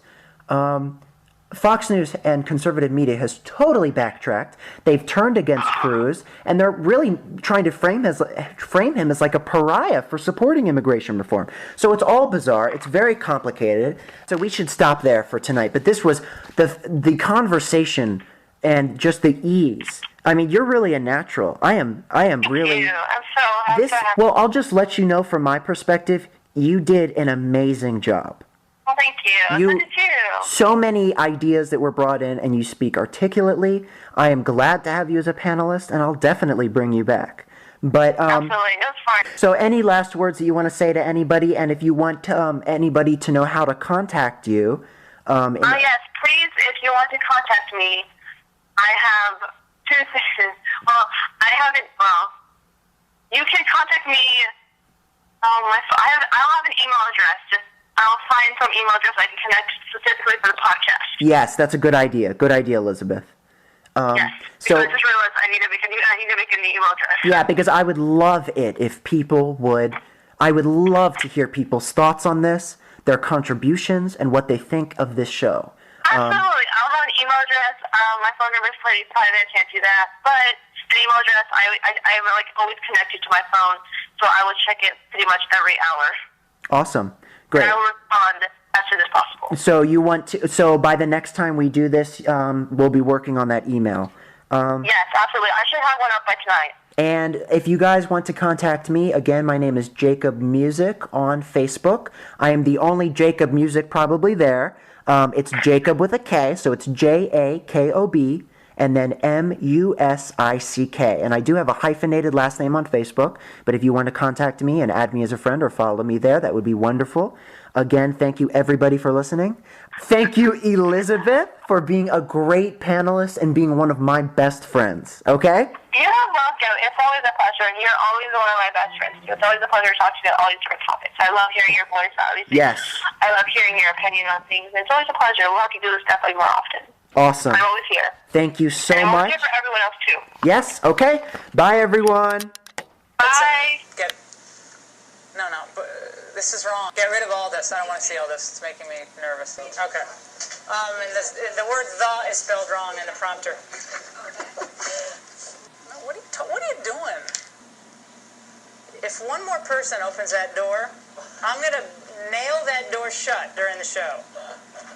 Fox News and conservative media has totally backtracked. They've turned against Cruz, and they're really trying to frame him as like a pariah for supporting immigration reform. So it's all bizarre. It's very complicated. So we should stop there for tonight. But this was the conversation and just the ease. You're really a natural. I am really. I'm so happy. Well, I'll just let you know from my perspective, you did an amazing job. Well, thank you. Thank you. So many ideas that were brought in, and you speak articulately. I am glad to have you as a panelist, and I'll definitely bring you back. But absolutely, that's fine. So, any last words that you want to say to anybody, and if you want anybody to know how to contact you? Yes, please. If you want to contact me, I have two things. Well, I haven't. Well, you can contact me. I'll have an email address. I'll find some email address I can connect specifically for the podcast. Yes, that's a good idea. Good idea, Elizabeth. Yes, because I just realized I need to make a new email address. Yeah, because I would love it if people would. I would love to hear people's thoughts on this, their contributions, and what they think of this show. Absolutely. I'll have an email address. My phone number is pretty private. I can't do that. But an email address, I'm like always connected to my phone, so I will check it pretty much every hour. Awesome. Great. And I will respond as soon as possible. So you want to? So by the next time we do this, we'll be working on that email. Yes, absolutely. I should have one up by tonight. And if you guys want to contact me, again, my name is Jakob Music on Facebook. I am the only Jakob Music probably there. It's Jakob with a K, so it's Jakob, and then Musick. And I do have a hyphenated last name on Facebook, but if you want to contact me and add me as a friend or follow me there, that would be wonderful. Again, thank you everybody for listening. Thank you, Elizabeth, for being a great panelist and being one of my best friends, okay? You're welcome. It's always a pleasure, and you're always one of my best friends, too. It's always a pleasure talking to you about all these different topics. I love hearing your voice, obviously. Yes. I love hearing your opinion on things. It's always a pleasure. We'll have to do this definitely more often. Awesome. I'm always here. Thank you so and I'm much. always here for everyone else, too. Yes, okay. Bye, everyone. Bye. No, but this is wrong. Get rid of all this. I don't want to see all this. It's making me nervous. Okay. And the word "the" is spelled wrong in the prompter. No, what are you doing? If one more person opens that door, I'm going to nail that door shut during the show.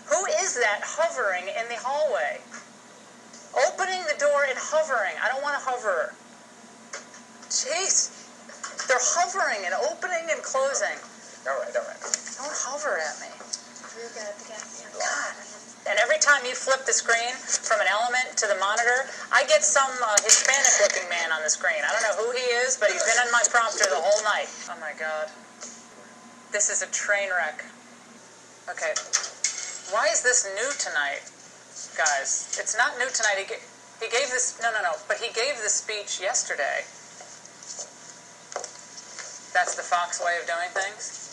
Who is that hovering in the hallway? Opening the door and hovering. I don't want to hover. Jeez. They're hovering and opening and closing. All right. Don't hover at me. God. And every time you flip the screen from an element to the monitor, I get some Hispanic-looking man on the screen. I don't know who he is, but he's been on my prompter the whole night. Oh, my God. This is a train wreck. Okay. Why is this new tonight, guys? It's not new tonight. He gave this... No. But he gave the speech yesterday. That's the Fox way of doing things?